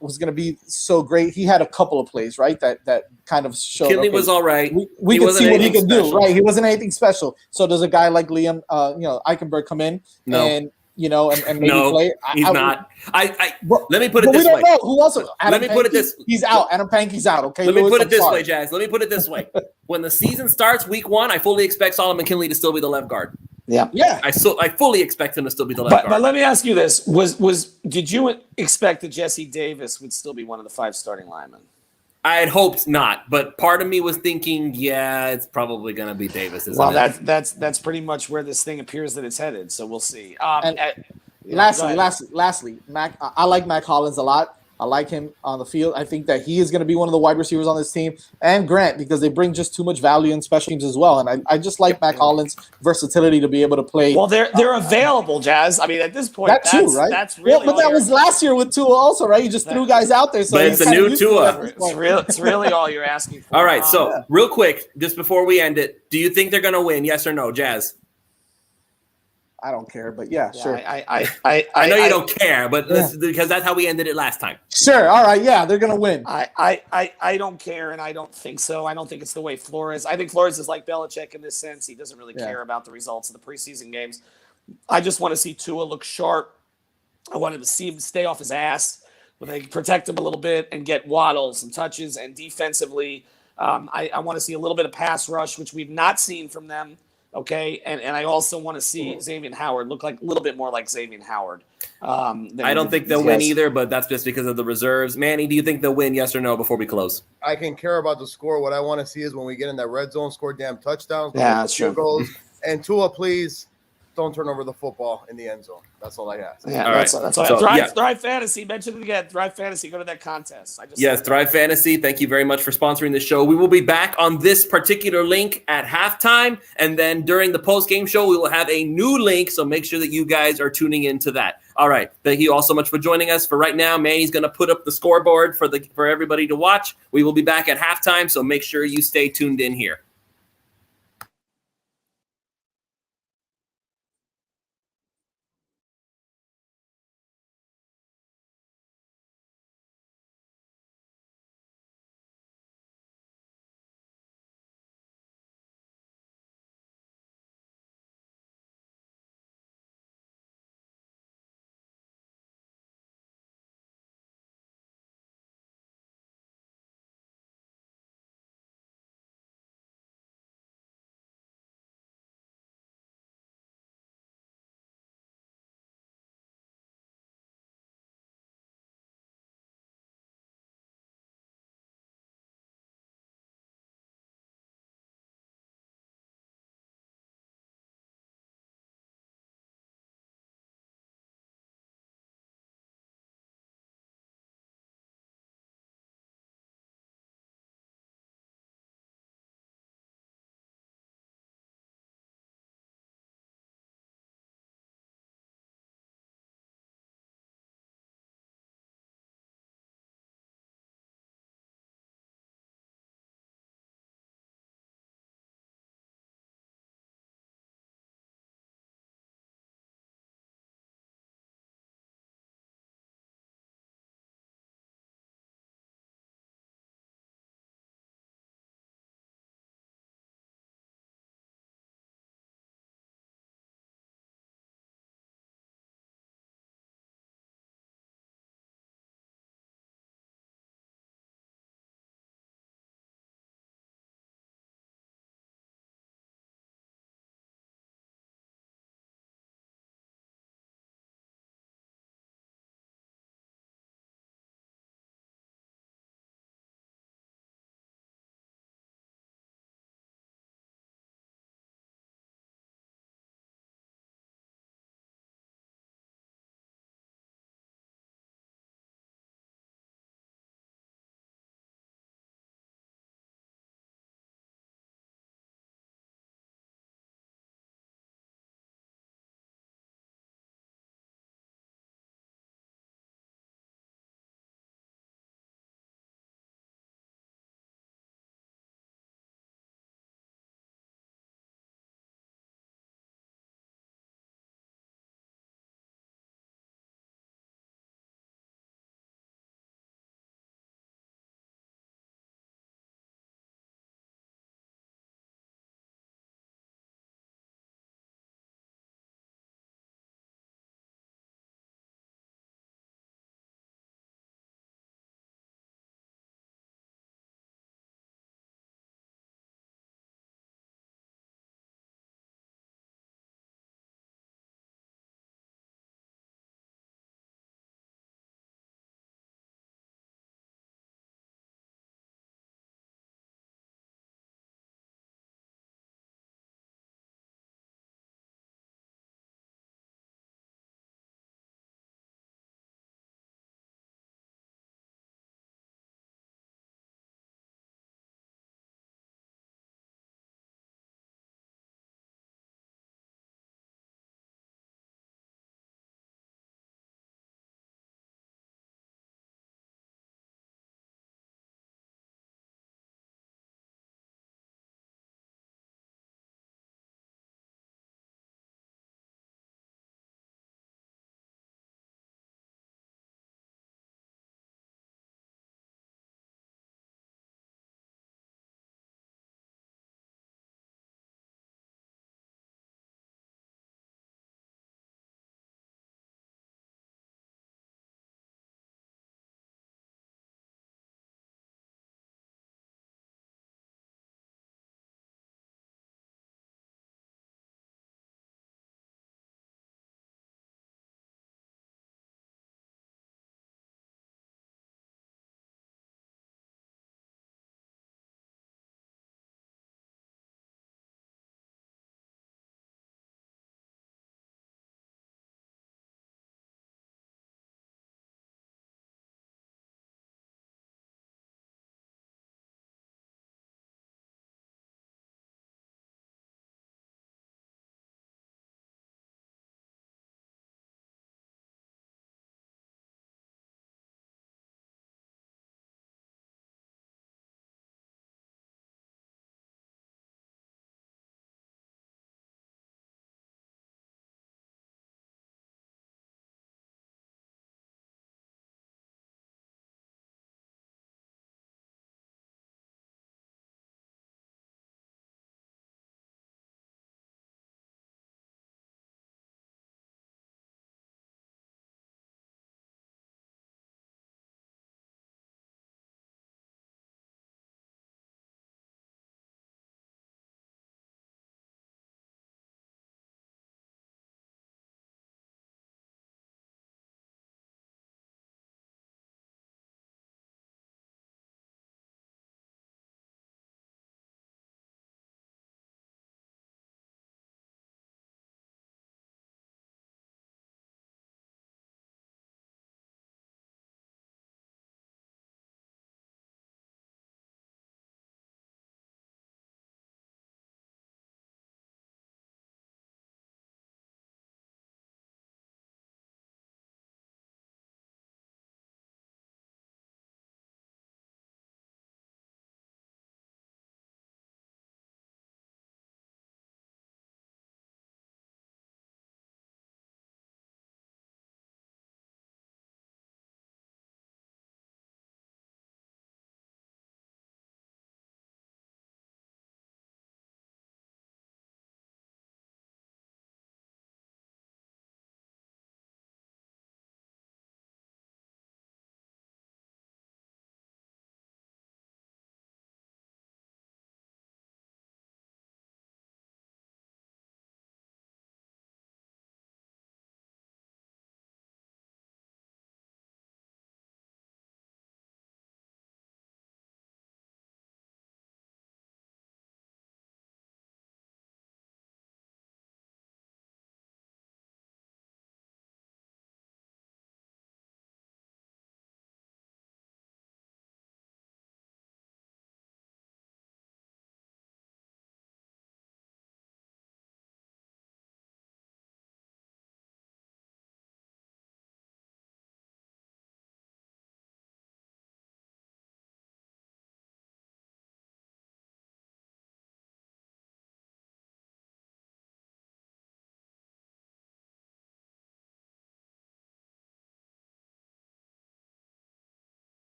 [SPEAKER 3] was going to be so great. He had a couple of plays, right? That kind of showed.
[SPEAKER 1] Kinley was all right.
[SPEAKER 3] We could see what he could do, right? He wasn't anything special. So does a guy like Liam, Eichenberg come in and maybe play?
[SPEAKER 1] He's not. Let me put it this way.
[SPEAKER 3] We don't know who also.
[SPEAKER 1] Let me put it this.
[SPEAKER 3] He's out. Adam Pankey's out. Okay.
[SPEAKER 1] Let me put it this way, Jazz. Let me put it this way. When the season starts, week 1, I fully expect Solomon Kinley to still be the left guard.
[SPEAKER 3] Yeah.
[SPEAKER 1] I fully expect him to still be the left guard.
[SPEAKER 2] But let me ask you this: did you expect that Jesse Davis would still be one of the 5 starting linemen?
[SPEAKER 1] I had hoped not, but part of me was thinking, it's probably going to be Davis.
[SPEAKER 2] That's pretty much where this thing appears that it's headed. So we'll see.
[SPEAKER 3] Lastly, Mac. I like Mac Hollins a lot. I like him on the field. I think that he is going to be one of the wide receivers on this team, and Grant, because they bring just too much value in special teams as well. And I just like Mac Hollins' versatility to be able to play.
[SPEAKER 2] Well, they're available, Jazz. I mean, at this point,
[SPEAKER 3] that's true, right?
[SPEAKER 2] That's really.
[SPEAKER 3] But that was last year with Tua also, right? You just threw guys out there. So
[SPEAKER 1] but it's a new Tua.
[SPEAKER 2] It's really all you're asking for.
[SPEAKER 1] All right, so real quick, just before we end it, do you think they're going to win? Yes or no, Jazz?
[SPEAKER 3] I don't care, but sure.
[SPEAKER 1] I know you don't care, but because that's how we ended it last time.
[SPEAKER 3] Sure. All right. Yeah, they're gonna win.
[SPEAKER 2] I don't care, and I don't think so. I don't think it's the way Flores. I think Flores is like Belichick in this sense. He doesn't really care about the results of the preseason games. I just want to see Tua look sharp. I want to see him stay off his ass, but they protect him a little bit and get Waddle some touches. And defensively, I want to see a little bit of pass rush, which we've not seen from them. Okay, and I also want to see Xavier Howard look like a little bit more like Xavier Howard.
[SPEAKER 1] I don't think they'll win either, but that's just because of the reserves. Manny, do you think they'll win? Yes or no? Before we close,
[SPEAKER 4] I can care about the score. What I want to see is when we get in that red zone, score damn touchdowns,
[SPEAKER 2] that's true.
[SPEAKER 4] Goals, and Tua, please don't turn over the football in the end zone. That's all I ask.
[SPEAKER 2] Yeah,
[SPEAKER 1] all
[SPEAKER 2] that's
[SPEAKER 1] right.
[SPEAKER 2] all. So, Thrive Fantasy. Mention it again. Thrive Fantasy. Go to that contest.
[SPEAKER 1] Thrive Fantasy. Thank you very much for sponsoring the show. We will be back on this particular link at halftime, and then during the post-game show, we will have a new link. So make sure that you guys are tuning into that. All right. Thank you all so much for joining us. For right now, Manny's going to put up the scoreboard for everybody to watch. We will be back at halftime, so make sure you stay tuned in here.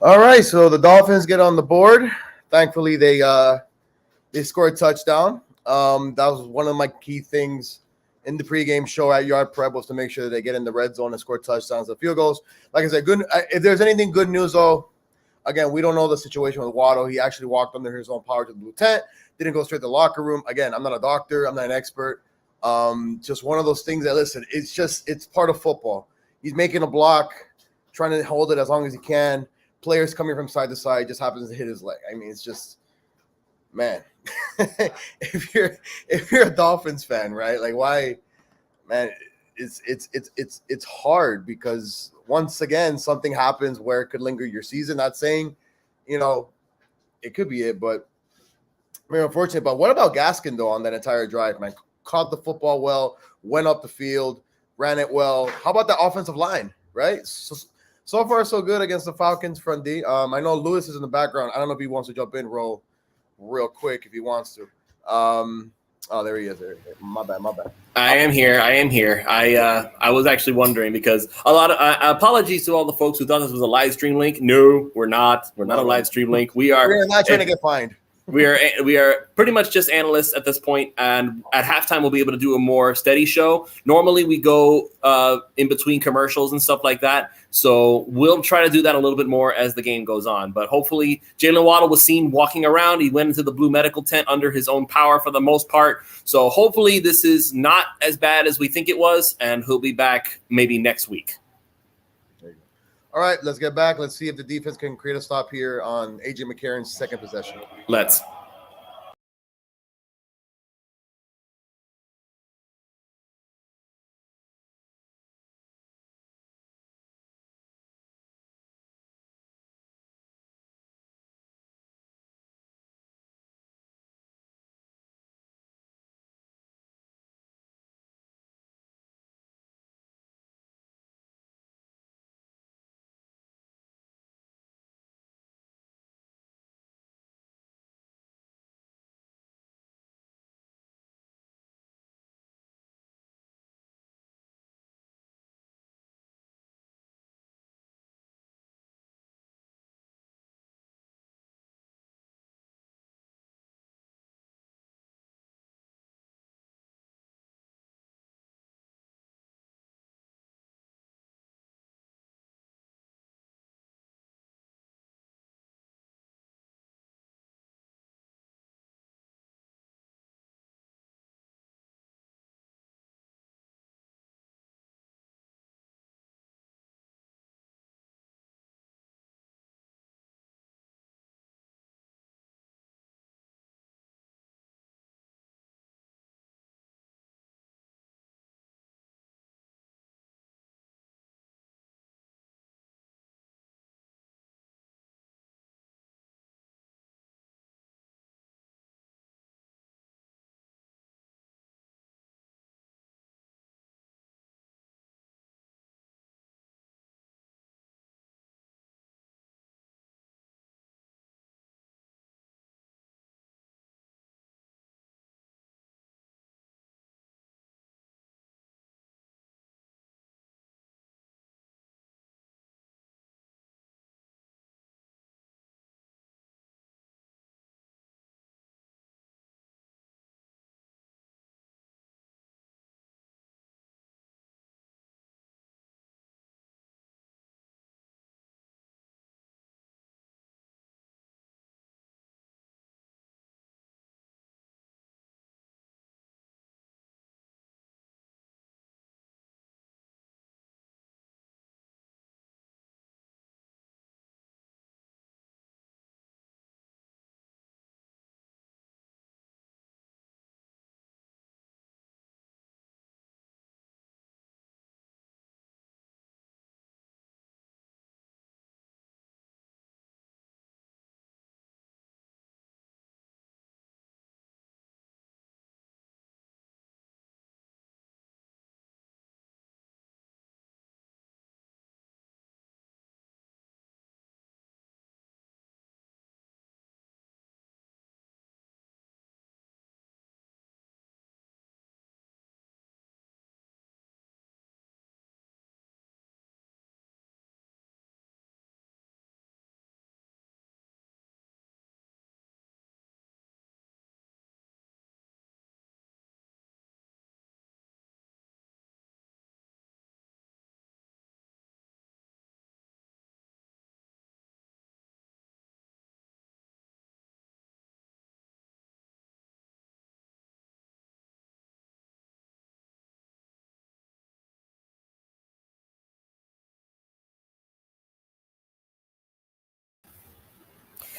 [SPEAKER 4] All right, so the Dolphins get on the board. Thankfully, they scored a touchdown. That was one of my key things in the pregame show at Yard Prep was to make sure that they get in the red zone and score touchdowns and field goals. Like I said, good. If there's anything good news, though, again, we don't know the situation with Waddle. He actually walked under his own power to the blue tent, didn't go straight to the locker room. Again, I'm not a doctor. I'm not an expert. Just one of those things that, listen, it's part of football. He's making a block, trying to hold it as long as he can. Players coming from side to side, just happens to hit his leg. I mean, it's just, man, if you're a Dolphins fan, right? Like, why, man? It's hard because once again something happens where it could linger your season. Not saying, it could be it, but I mean, unfortunate. But what about Gaskin though on that entire drive, man? Caught the football well, went up the field, ran it well. How about the offensive line, right? So far so good against the Falcons front D. I know Lewis is in the background. I don't know if he wants to jump in real quick if he wants to. Oh, there he is. My bad.
[SPEAKER 1] I am here. I was actually wondering because a lot of apologies to all the folks who thought this was a live stream link. No, we're not. We're not a live stream link.
[SPEAKER 4] We're not trying to get fined.
[SPEAKER 1] We are pretty much just analysts at this point, and at halftime we'll be able to do a more steady show. Normally we go in between commercials and stuff like that, so we'll try to do that a little bit more as the game goes on. But hopefully, Jalen Waddle was seen walking around. He went into the blue medical tent under his own power for the most part. So hopefully this is not as bad as we think it was, and he'll be back maybe next week.
[SPEAKER 4] All right, let's get back. Let's see if the defense can create a stop here on A.J. McCarron's second possession.
[SPEAKER 1] Let's.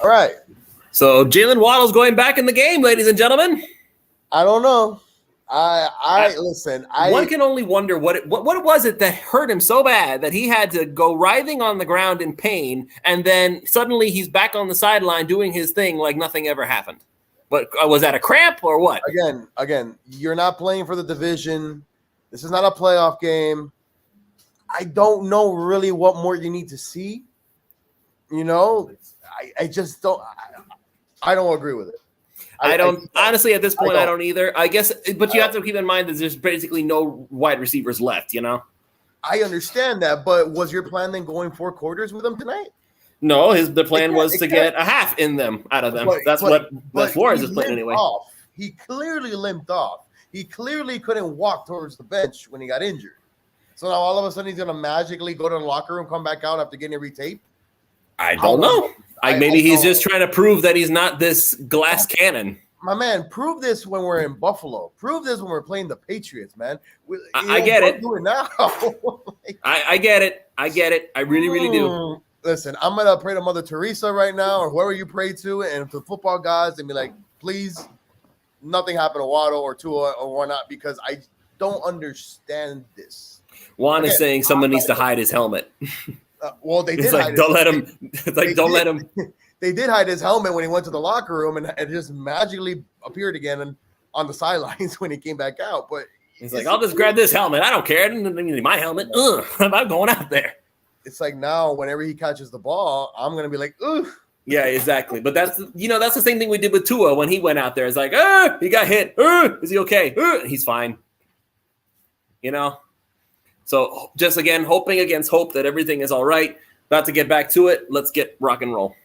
[SPEAKER 4] All right.
[SPEAKER 1] So Jalen Waddle's going back in the game, ladies and gentlemen.
[SPEAKER 4] I don't know. I listen.
[SPEAKER 1] One can only wonder what was it that hurt him so bad that he had to go writhing on the ground in pain, and then suddenly he's back on the sideline doing his thing like nothing ever happened. But was that a cramp or what?
[SPEAKER 4] Again, you're not playing for the division. This is not a playoff game. I don't know really what more you need to see. You know, I just don't. I don't agree with it.
[SPEAKER 1] I don't honestly at this point. I don't either. I guess, but you have to keep in mind that there's basically no wide receivers left. You know.
[SPEAKER 4] I understand that, but was your plan then going 4 quarters with them tonight?
[SPEAKER 1] No, the plan was to get a half in them out of them. That's what Flores is playing anyway.
[SPEAKER 4] He clearly limped off. He clearly couldn't walk towards the bench when he got injured. So now all of a sudden he's gonna magically go to the locker room, come back out after getting retaped.
[SPEAKER 1] I don't know. Maybe he's just trying to prove that he's not this glass cannon.
[SPEAKER 4] My man, prove this when we're in Buffalo. Prove this when we're playing the Patriots, man.
[SPEAKER 1] I get it.
[SPEAKER 4] Do it now.
[SPEAKER 1] I get it. I get it. I really, really do.
[SPEAKER 4] Listen, I'm gonna pray to Mother Teresa right now, or whoever you pray to, and to football gods, and be like, please, nothing happened to Waddle or Tua or whatnot, because I don't understand this.
[SPEAKER 1] Juan is saying someone needs to hide his helmet.
[SPEAKER 4] Well, they did.
[SPEAKER 1] It's like, don't let him. It's like, don't let him.
[SPEAKER 4] They did hide his helmet when he went to the locker room, and it just magically appeared again on the sidelines when he came back out. But
[SPEAKER 1] he's like, I'll just grab this helmet. I don't care. My helmet. I'm not going out there.
[SPEAKER 4] It's like now, whenever he catches the ball, I'm gonna be like, ugh.
[SPEAKER 1] Yeah, exactly. But that's the same thing we did with Tua when he went out there. It's like, he got hit. Is he okay? He's fine. You know. So just again, hoping against hope that everything is all right. About to get back to it. Let's get rock and roll.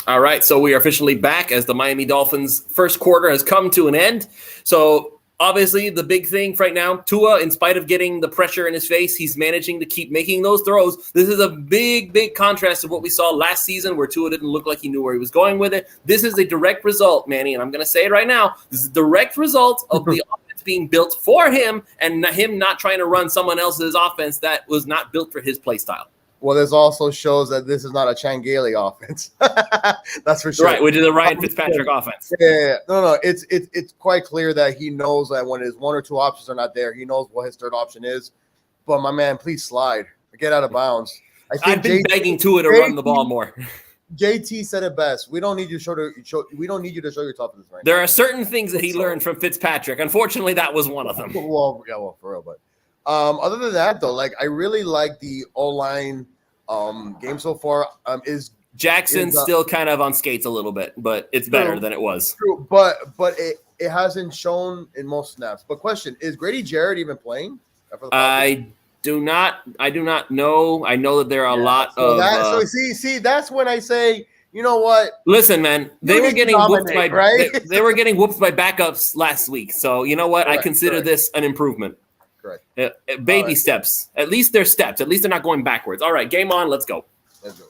[SPEAKER 1] All right, so we are officially back as the Miami Dolphins' first quarter has come to an end. So obviously the big thing right now, Tua, in spite of getting the pressure in his face, he's managing to keep making those throws. This is a big, big contrast to what we saw last season where Tua didn't look like he knew where he was going with it. This is a direct result, Manny, and I'm going to say it right now. This is a direct result of the offense being built for him and him not trying to run someone else's offense that was not built for his play style.
[SPEAKER 4] Well, this also shows that this is not a Changeli offense. That's for sure.
[SPEAKER 1] Right, which is a Ryan Fitzpatrick offense.
[SPEAKER 4] Yeah. No. It's quite clear that he knows that when his one or two options are not there, he knows what his third option is. But my man, please slide. Get out of bounds.
[SPEAKER 1] I've been begging Tua to run the ball more.
[SPEAKER 4] JT said it best. We don't need you to show. We don't need you to show your toughness right now.
[SPEAKER 1] There are certain things that he learned from Fitzpatrick. Unfortunately, that was one of them.
[SPEAKER 4] Well, for real. But other than that, though, like I really like the O-line game so far. Is
[SPEAKER 1] Jackson still kind of on skates a little bit, but it's better than it was.
[SPEAKER 4] True, but it hasn't shown in most snaps. But question, is Grady Jarrett even playing?
[SPEAKER 1] I do not know. I know that there are a lot of.
[SPEAKER 4] See, that's when I say, you know what?
[SPEAKER 1] Listen, man, they were getting whooped by they were getting whooped by backups last week. So you know what? Correct, I consider this an improvement.
[SPEAKER 4] Correct.
[SPEAKER 1] Baby steps. At least they're steps. At least they're not going backwards. All right, game on. Let's go.
[SPEAKER 4] Let's go.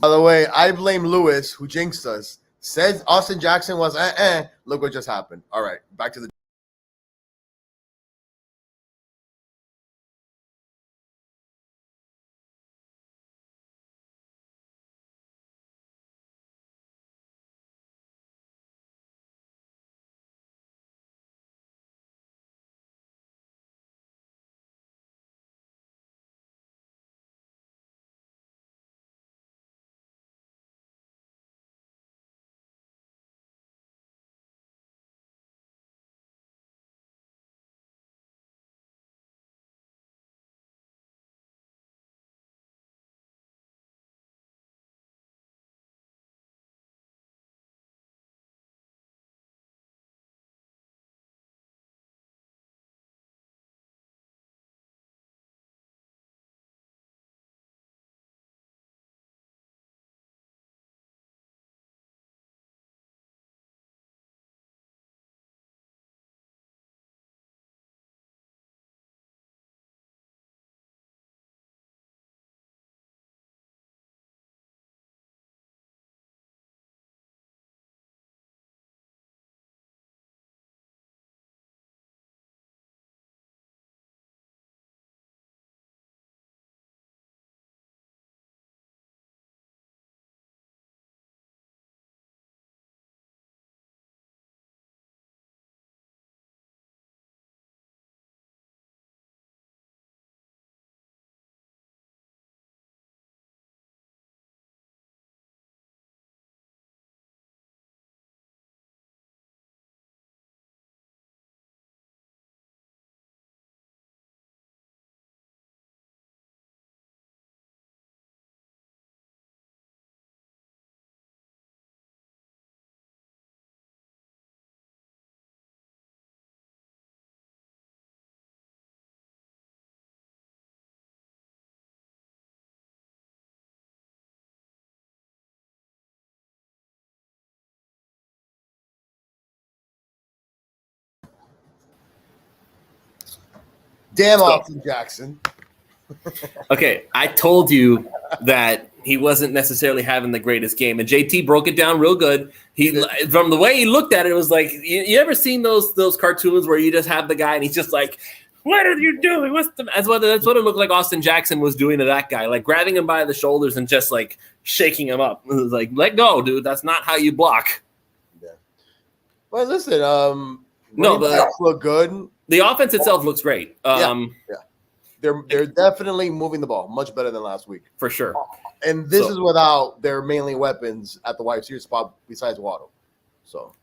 [SPEAKER 4] By the way, I blame Lewis, who jinxed us. Said Austin Jackson was Look what just happened. All right, back to the. Damn Austin Jackson.
[SPEAKER 1] Okay, I told you that he wasn't necessarily having the greatest game, and JT broke it down real good. From the way he looked at it, it was like you ever seen those cartoons where you just have the guy and he's just like What are you doing? That's what it looked like Austin Jackson was doing to that guy, like grabbing him by the shoulders and just like shaking him up. It was like, let go, dude. That's not how you block.
[SPEAKER 4] Yeah. Well, listen,
[SPEAKER 1] No,
[SPEAKER 4] running backs look good.
[SPEAKER 1] The offense itself looks great.
[SPEAKER 4] Yeah. They're definitely moving the ball much better than last week.
[SPEAKER 1] For sure.
[SPEAKER 4] And this is without their mainly weapons at the wide receiver spot besides Waddle.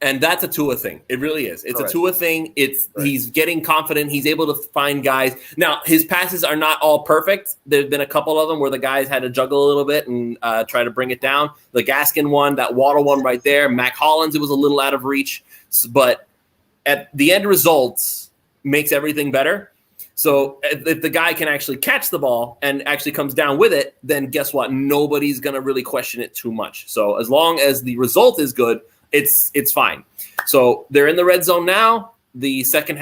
[SPEAKER 1] And that's a Tua thing. It really is. It's
[SPEAKER 4] Correct.
[SPEAKER 1] a Tua thing. He's getting confident. He's able to find guys. Now, his passes are not all perfect. There's been a couple of them where the guys had to juggle a little bit and try to bring it down. The Gaskin one, that Waddle one right there. Mac Hollins, it was a little out of reach. But at the end results makes everything better. So if the guy can actually catch the ball and actually comes down with it, then guess what? Nobody's going to really question it too much. So as long as the result is good, it's fine. So they're in the red zone now. The second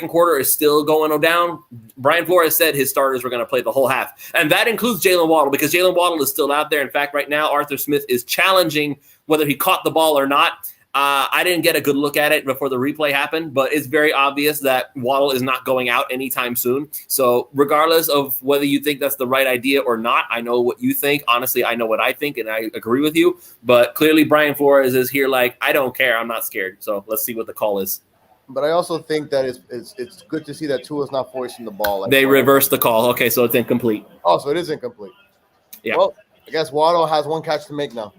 [SPEAKER 1] quarter is still going down. Brian Flores said his starters were going to play the whole half. And that includes Jalen Waddle, because Jalen Waddle is still out there. In fact, right now, Arthur Smith is challenging whether he caught the ball or not. I didn't get a good look at it before the replay happened, but it's very obvious that Waddle is not going out anytime soon. So regardless of whether you think that's the right idea or not, I know what you think. Honestly, I know what I think, and I agree with you. But clearly Brian Flores is here like, I don't care. I'm not scared. So let's see what the call is.
[SPEAKER 4] But I also think that it's good to see that Tua's not forcing the ball.
[SPEAKER 1] They reversed the call. Okay, so it's incomplete.
[SPEAKER 4] Oh, so it is incomplete.
[SPEAKER 1] Yeah.
[SPEAKER 4] Well, I guess Waddle has one catch to make now.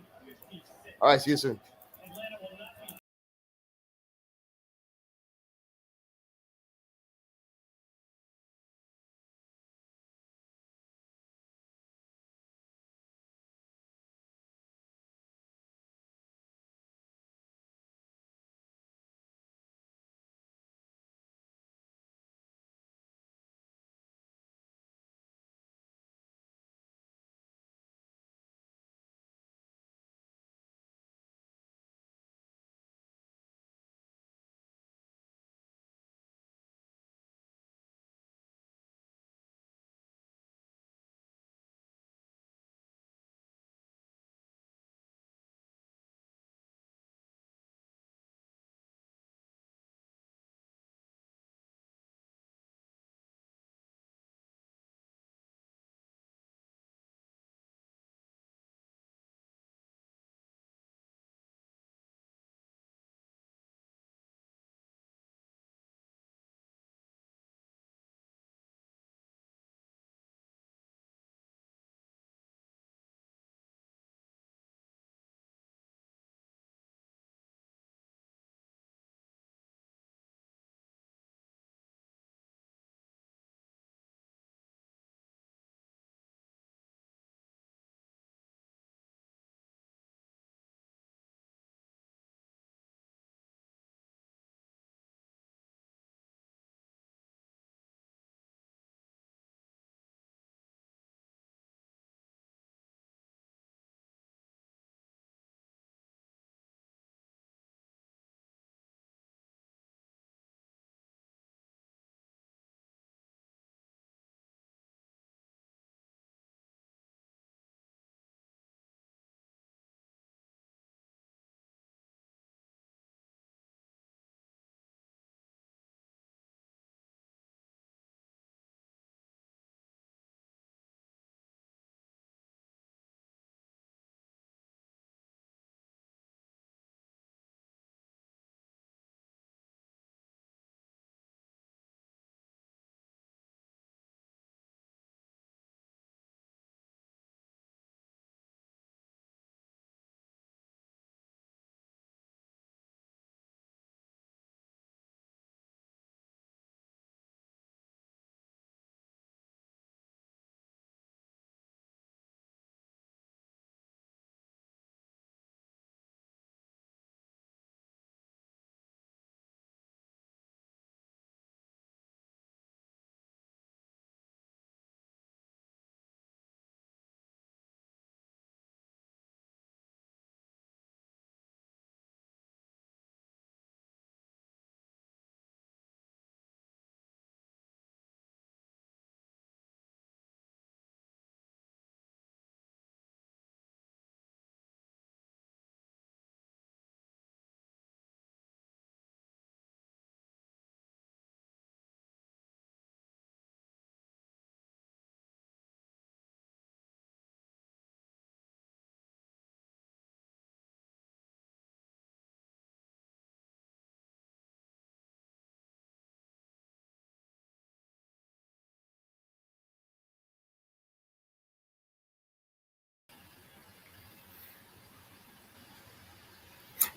[SPEAKER 4] All right, see you soon.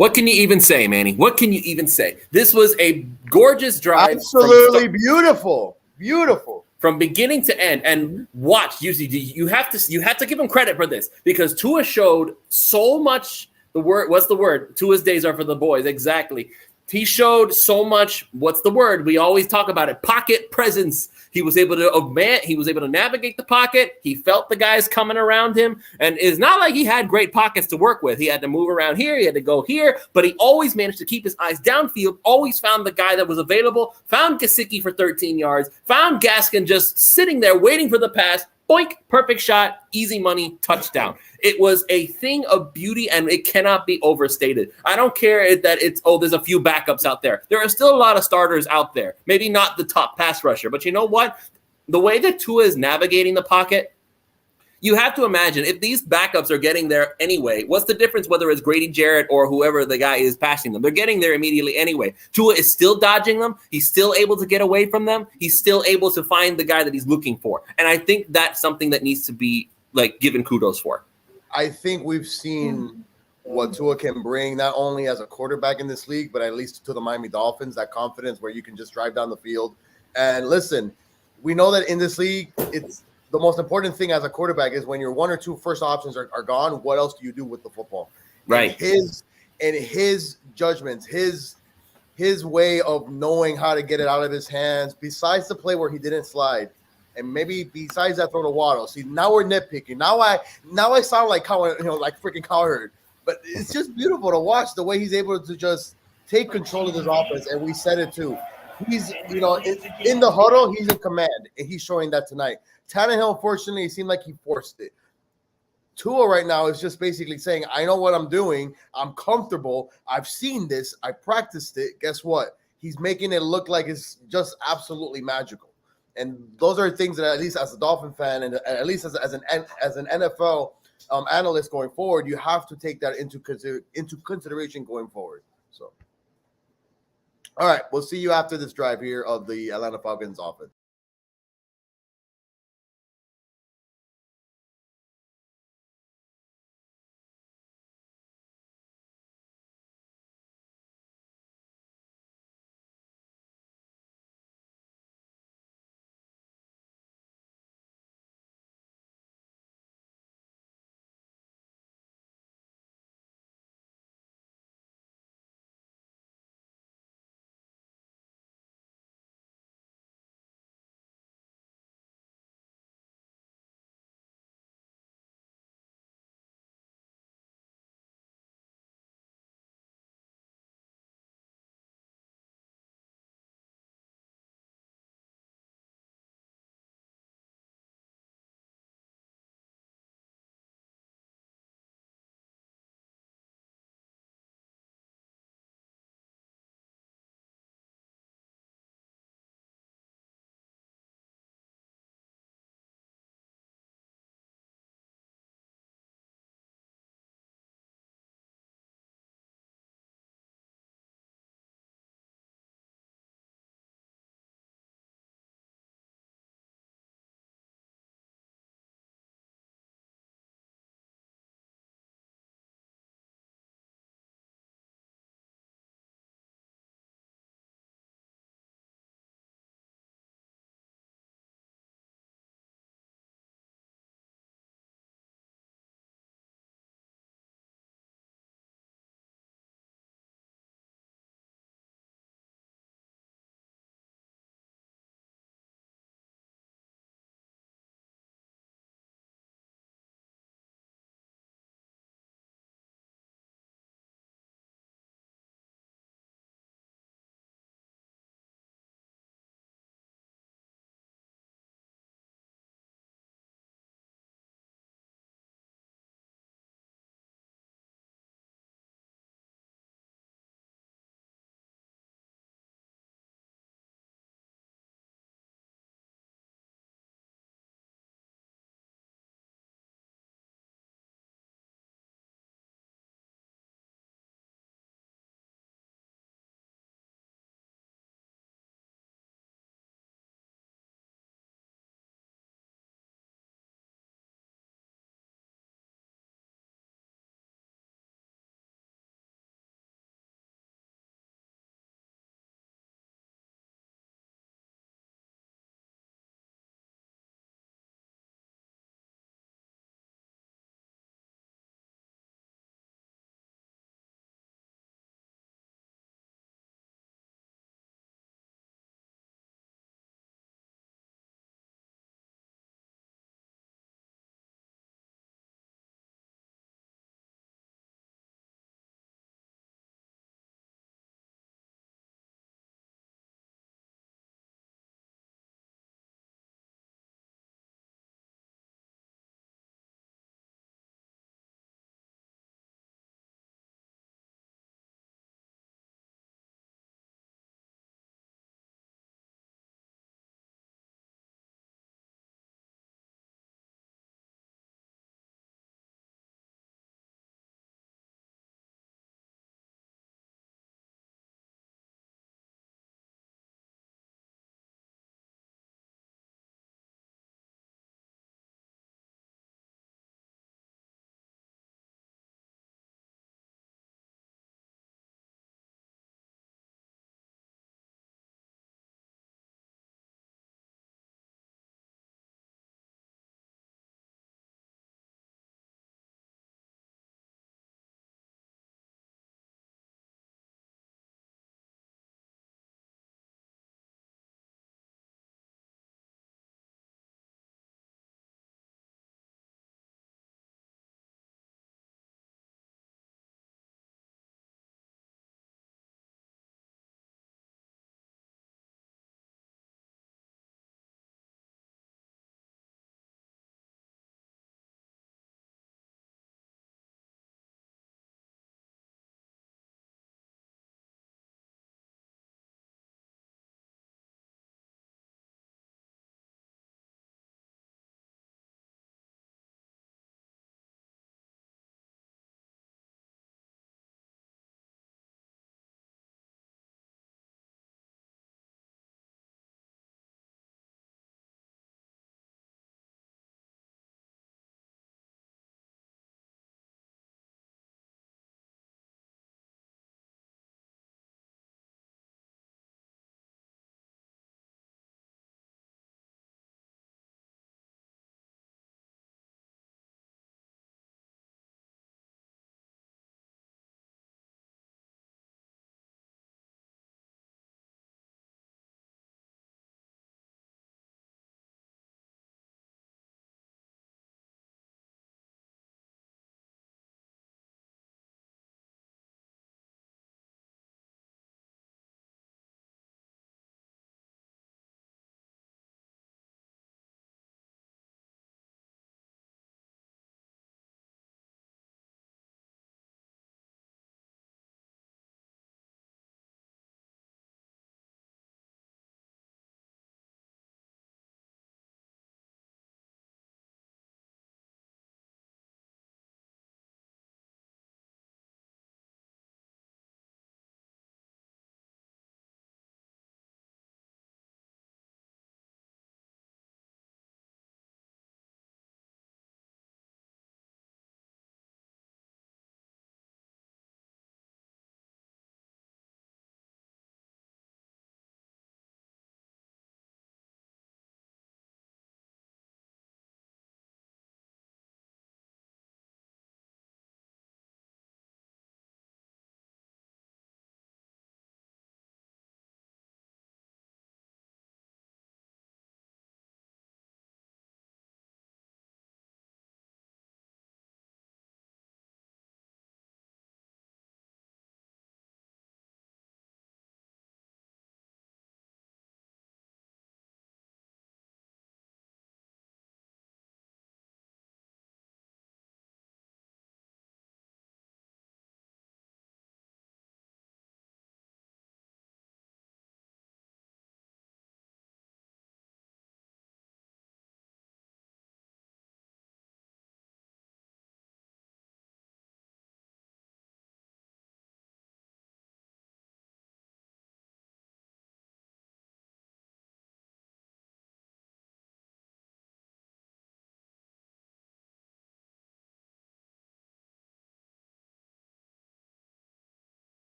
[SPEAKER 1] What can you even say, Manny? What can you even say? This was a gorgeous drive.
[SPEAKER 4] Absolutely beautiful. Beautiful.
[SPEAKER 1] From beginning to end. And watch, you have to give him credit for this because Tua showed so much. What's the word? Tua's days are for the boys. Exactly. He showed so much. What's the word? We always talk about it. Pocket presence. He was able to navigate the pocket. He felt the guys coming around him. And it's not like he had great pockets to work with. He had to move around here. He had to go here. But he always managed to keep his eyes downfield, always found the guy that was available, found Gesicki for 13 yards, found Gaskin just sitting there waiting for the pass. Boink, perfect shot, easy money, touchdown. It was a thing of beauty, and it cannot be overstated. I don't care that there's a few backups out there. There are still a lot of starters out there. Maybe not the top pass rusher, but you know what? The way that Tua is navigating the pocket, you have to imagine if these backups are getting there anyway, what's the difference whether it's Grady Jarrett or whoever the guy is passing them? They're getting there immediately anyway. Tua is still dodging them. He's still able to get away from them. He's still able to find the guy that he's looking for. And I think that's something that needs to be given kudos for.
[SPEAKER 4] I think we've seen what Tua can bring, not only as a quarterback in this league, but at least to the Miami Dolphins, that confidence where you can just drive down the field. And listen, we know that in this league, it's the most important thing as a quarterback is when your one or two first options are gone, what else do you do with the football?
[SPEAKER 1] Right.
[SPEAKER 4] And his judgments, his way of knowing how to get it out of his hands, besides the play where he didn't slide, and maybe besides that throw to Waddle. See, now we're nitpicking. Now I sound like like freaking cowherd. But it's just beautiful to watch the way he's able to just take control of this offense. And we said it too. He's, in the huddle, he's in command, and he's showing that tonight. Tannehill, unfortunately, it seemed like he forced it. Tua right now is just basically saying, I know what I'm doing. I'm comfortable. I've seen this. I practiced it. Guess what? He's making it look like it's just absolutely magical. And those are things that at least as a Dolphin fan and at least as an NFL analyst going forward, you have to take that into consideration going forward. So, all right, we'll see you after this drive here of the Atlanta Falcons offense.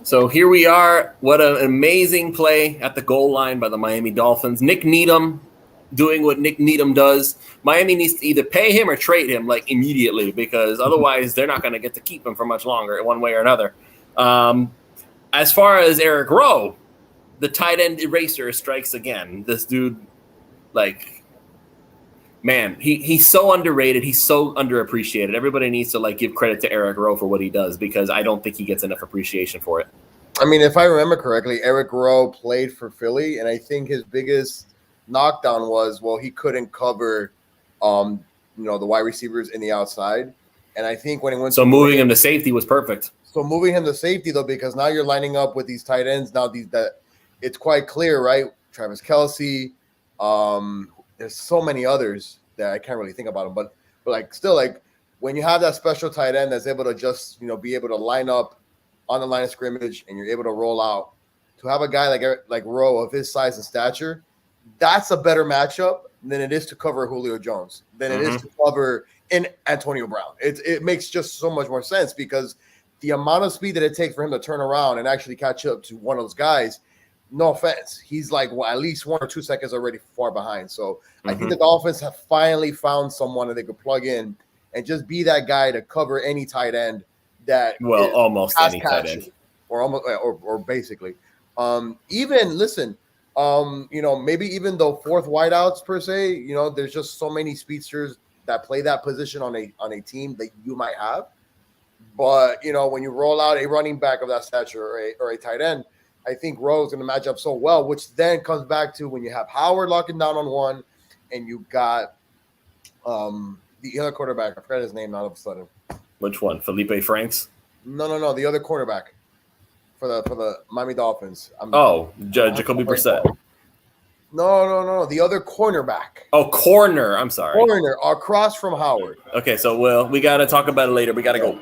[SPEAKER 1] So here we are. What an amazing play at the goal line by the Miami Dolphins. Nick Needham doing what Nick Needham does. Miami needs to either pay him or trade him like immediately, because otherwise they're not going to get to keep him for much longer one way or another. As far as Eric Rowe, the tight end eraser strikes again. This dude, like, man, he's so underrated. He's so underappreciated. Everybody needs to give credit to Eric Rowe for what he does, because I don't think he gets enough appreciation for it.
[SPEAKER 4] I mean, if I remember correctly, Eric Rowe played for Philly, and I think his biggest knockdown was, he couldn't cover, the wide receivers in the outside. And I think when he went,
[SPEAKER 1] so moving him to safety was perfect.
[SPEAKER 4] So moving him to safety, though, because now you're lining up with these tight ends. Now it's quite clear, right? Travis Kelce. There's so many others that I can't really think about them, but still, when you have that special tight end that's able to just be able to line up on the line of scrimmage and you're able to roll out, to have a guy like Rowe of his size and stature, that's a better matchup than it is to cover Julio Jones, than it is to cover in Antonio Brown. It makes just so much more sense, because the amount of speed that it takes for him to turn around and actually catch up to one of those guys, no offense, he's at least 1 or 2 seconds already far behind. So I think the Dolphins have finally found someone that they could plug in and just be that guy to cover any tight end that
[SPEAKER 1] almost any tight end,
[SPEAKER 4] or basically even listen. Maybe even though fourth wideouts per se, there's just so many speedsters that play that position on a team that you might have. But, when you roll out a running back of that stature or a tight end, I think Rowe is going to match up so well, which then comes back to when you have Howard locking down on one and you got the other quarterback. I forgot his name all of a sudden.
[SPEAKER 1] Which one? Felipe Franks?
[SPEAKER 4] No. The other quarterback for the Miami Dolphins.
[SPEAKER 1] Jacoby Brissett.
[SPEAKER 4] No. The other cornerback.
[SPEAKER 1] Oh, corner. I'm sorry.
[SPEAKER 4] Corner across from Howard.
[SPEAKER 1] Okay, so we got to talk about it later. We got to go.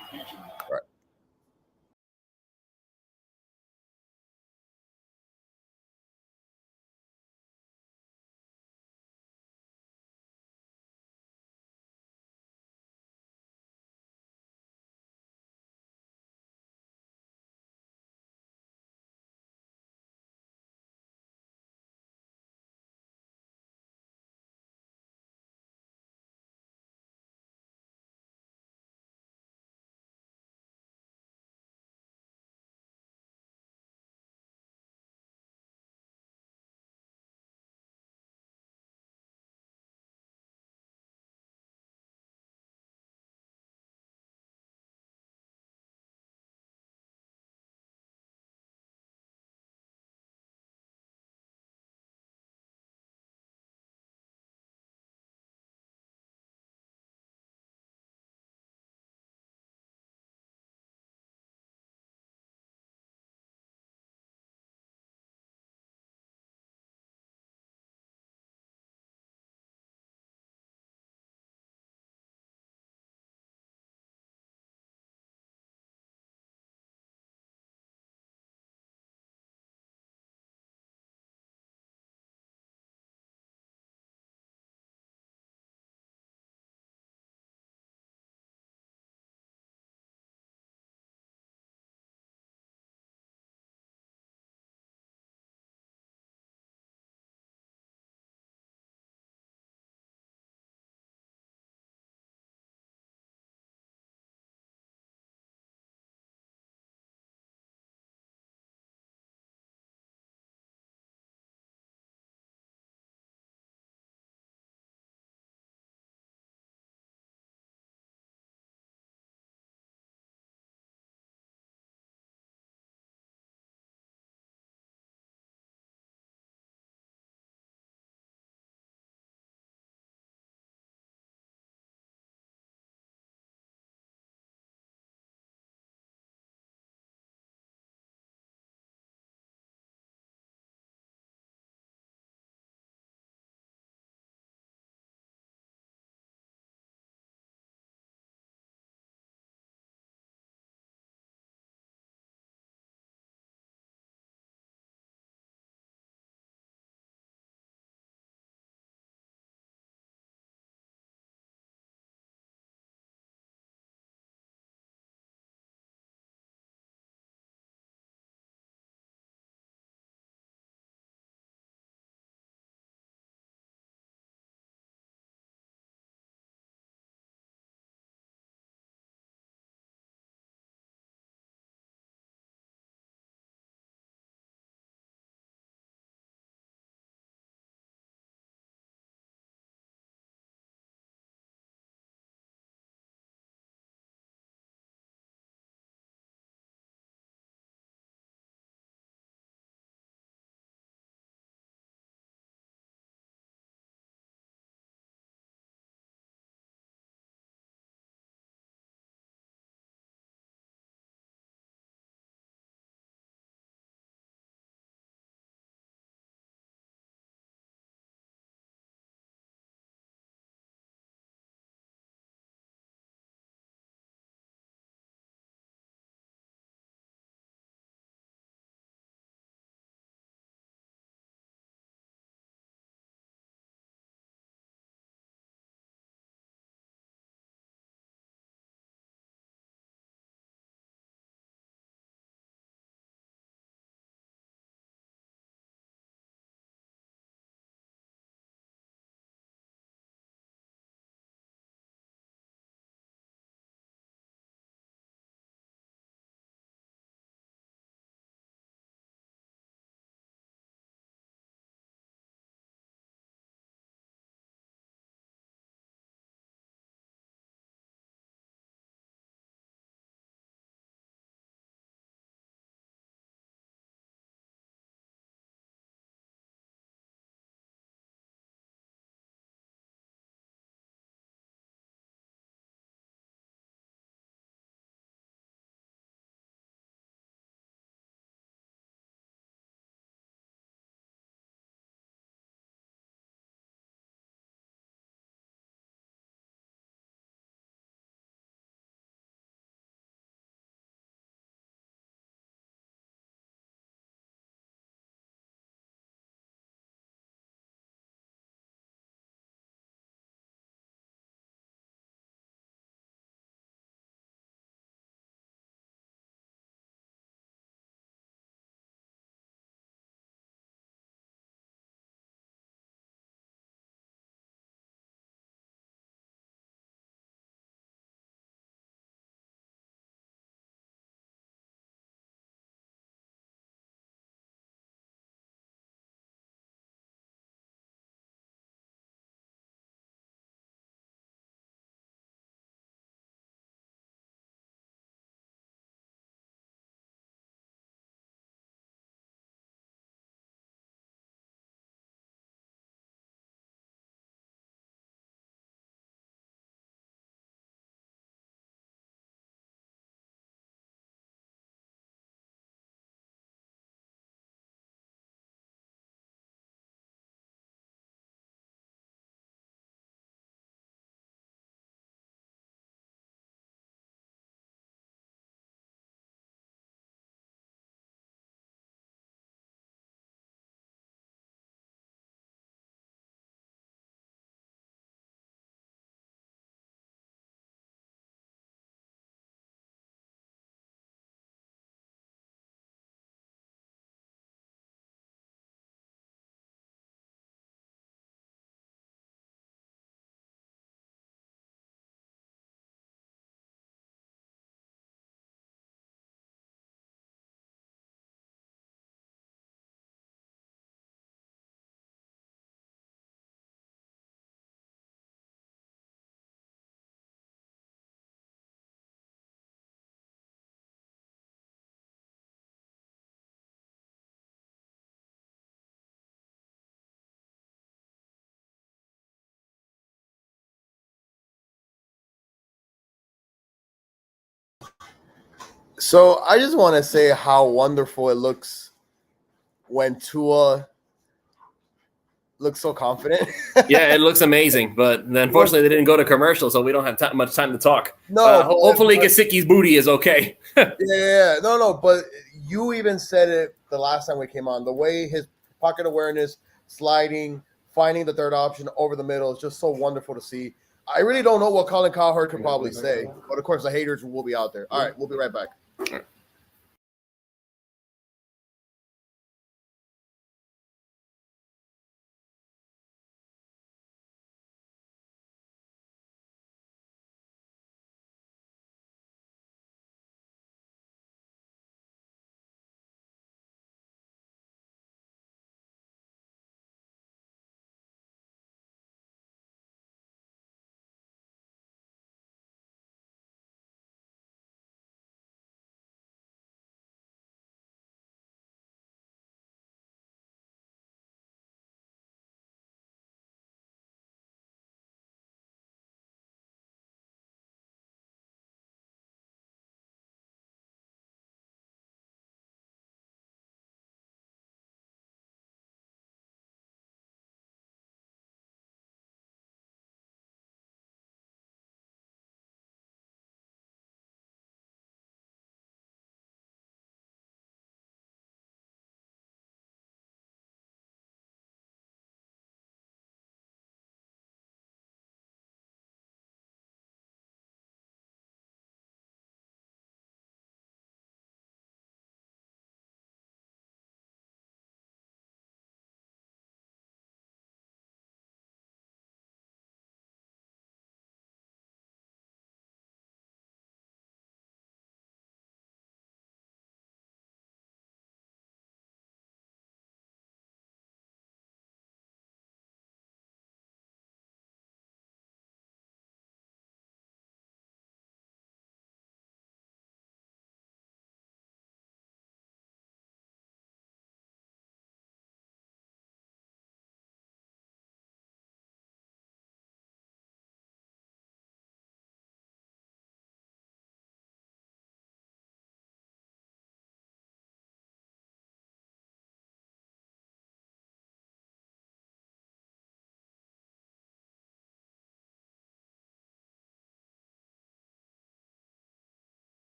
[SPEAKER 4] So I just want to say how wonderful it looks when Tua looks so confident.
[SPEAKER 1] Yeah, it looks amazing, but unfortunately they didn't go to commercial, so we don't have much time to talk.
[SPEAKER 4] No,
[SPEAKER 1] hopefully Gesicki's booty is okay.
[SPEAKER 4] Yeah, no, but you even said it the last time we came on. The way his pocket awareness, sliding, finding the third option over the middle is just so wonderful to see. I really don't know what Colin Cowherd could probably say, but of course the haters will be out there. All right, we'll be right back.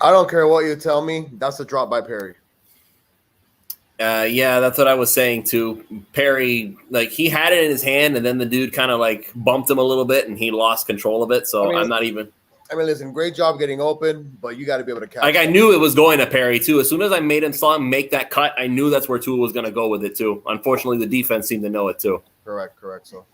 [SPEAKER 4] I don't care what you tell me. That's a drop by Perry.
[SPEAKER 1] Yeah, that's what I was saying too. Perry, like he had it in his hand, and then the dude kind of like bumped him a little bit, and he lost control of it. So I'm not even.
[SPEAKER 4] I mean, listen, great job getting open, but you got to be able to catch.
[SPEAKER 1] Like I knew it was going to Perry too. As soon as I saw him make that cut, I knew that's where Tua was going to go with it too. Unfortunately, the defense seemed to know it too.
[SPEAKER 4] Correct. So,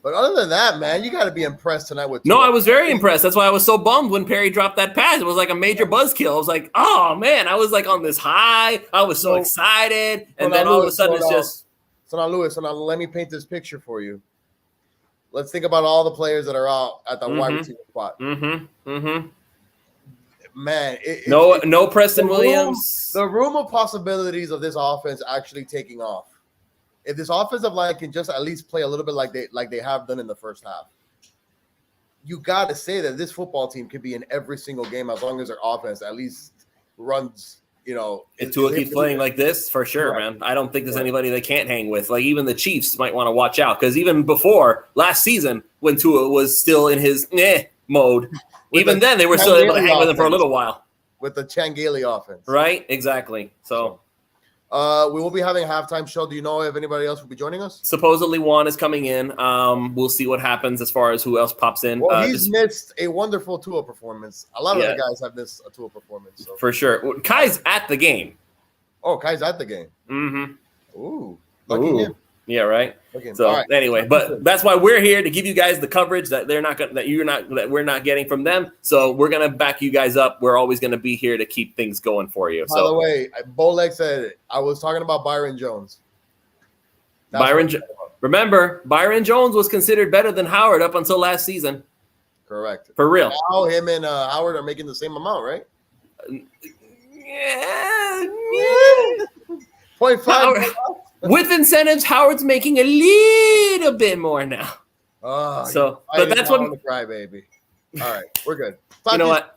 [SPEAKER 4] but other than that, man, you got to be impressed tonight with Tua.
[SPEAKER 1] No, I was very impressed. That's why I was so bummed when Perry dropped that pass. It was like a major buzzkill. I was like, oh man, I was like on this high. I was so excited, and then all of a sudden it's just.
[SPEAKER 4] So now, Lewis, let me paint this picture for you. Let's think about all the players that are out at the wide receiver spot. Man,
[SPEAKER 1] no Preston Williams.
[SPEAKER 4] The room of possibilities of this offense actually taking off. If this offensive line can just at least play a little bit like they have done in the first half, you got to say that this football team could be in every single game as long as their offense at least runs.
[SPEAKER 1] If Tua keeps playing like this, for sure, man. I don't think there's anybody they can't hang with. Like even the Chiefs might want to watch out because even before last season, when Tua was still in his mode, even then they were still able to hang with him for a little while.
[SPEAKER 4] With the Changeli offense,
[SPEAKER 1] right? Exactly. So
[SPEAKER 4] we will be having a halftime show. Do you know if anybody else will be joining us?
[SPEAKER 1] Supposedly Juan is coming in. We'll see what happens as far as who else pops in.
[SPEAKER 4] Well, he's missed a wonderful Tua performance. A lot of the guys have missed a Tua performance. So.
[SPEAKER 1] For sure. Kai's at the game.
[SPEAKER 4] Oh, Kai's at the game.
[SPEAKER 1] Mm-hmm.
[SPEAKER 4] Ooh. Lucky him.
[SPEAKER 1] Yeah, right. So anyway, but that's why we're here to give you guys the coverage that we're not getting from them. So we're gonna back you guys up. We're always gonna be here to keep things going for you.
[SPEAKER 4] By the way, Bowleg said I was talking about Byron Jones.
[SPEAKER 1] Remember, Byron Jones was considered better than Howard up until last season.
[SPEAKER 4] Correct.
[SPEAKER 1] For real.
[SPEAKER 4] Now him and Howard are making the same amount, right?
[SPEAKER 1] Yeah.
[SPEAKER 4] 0.5.
[SPEAKER 1] Howard, with incentives, Howard's making a little bit more now.
[SPEAKER 4] Oh,
[SPEAKER 1] So, but that's what.
[SPEAKER 4] the cry, baby. All right, we're good.
[SPEAKER 1] You know what?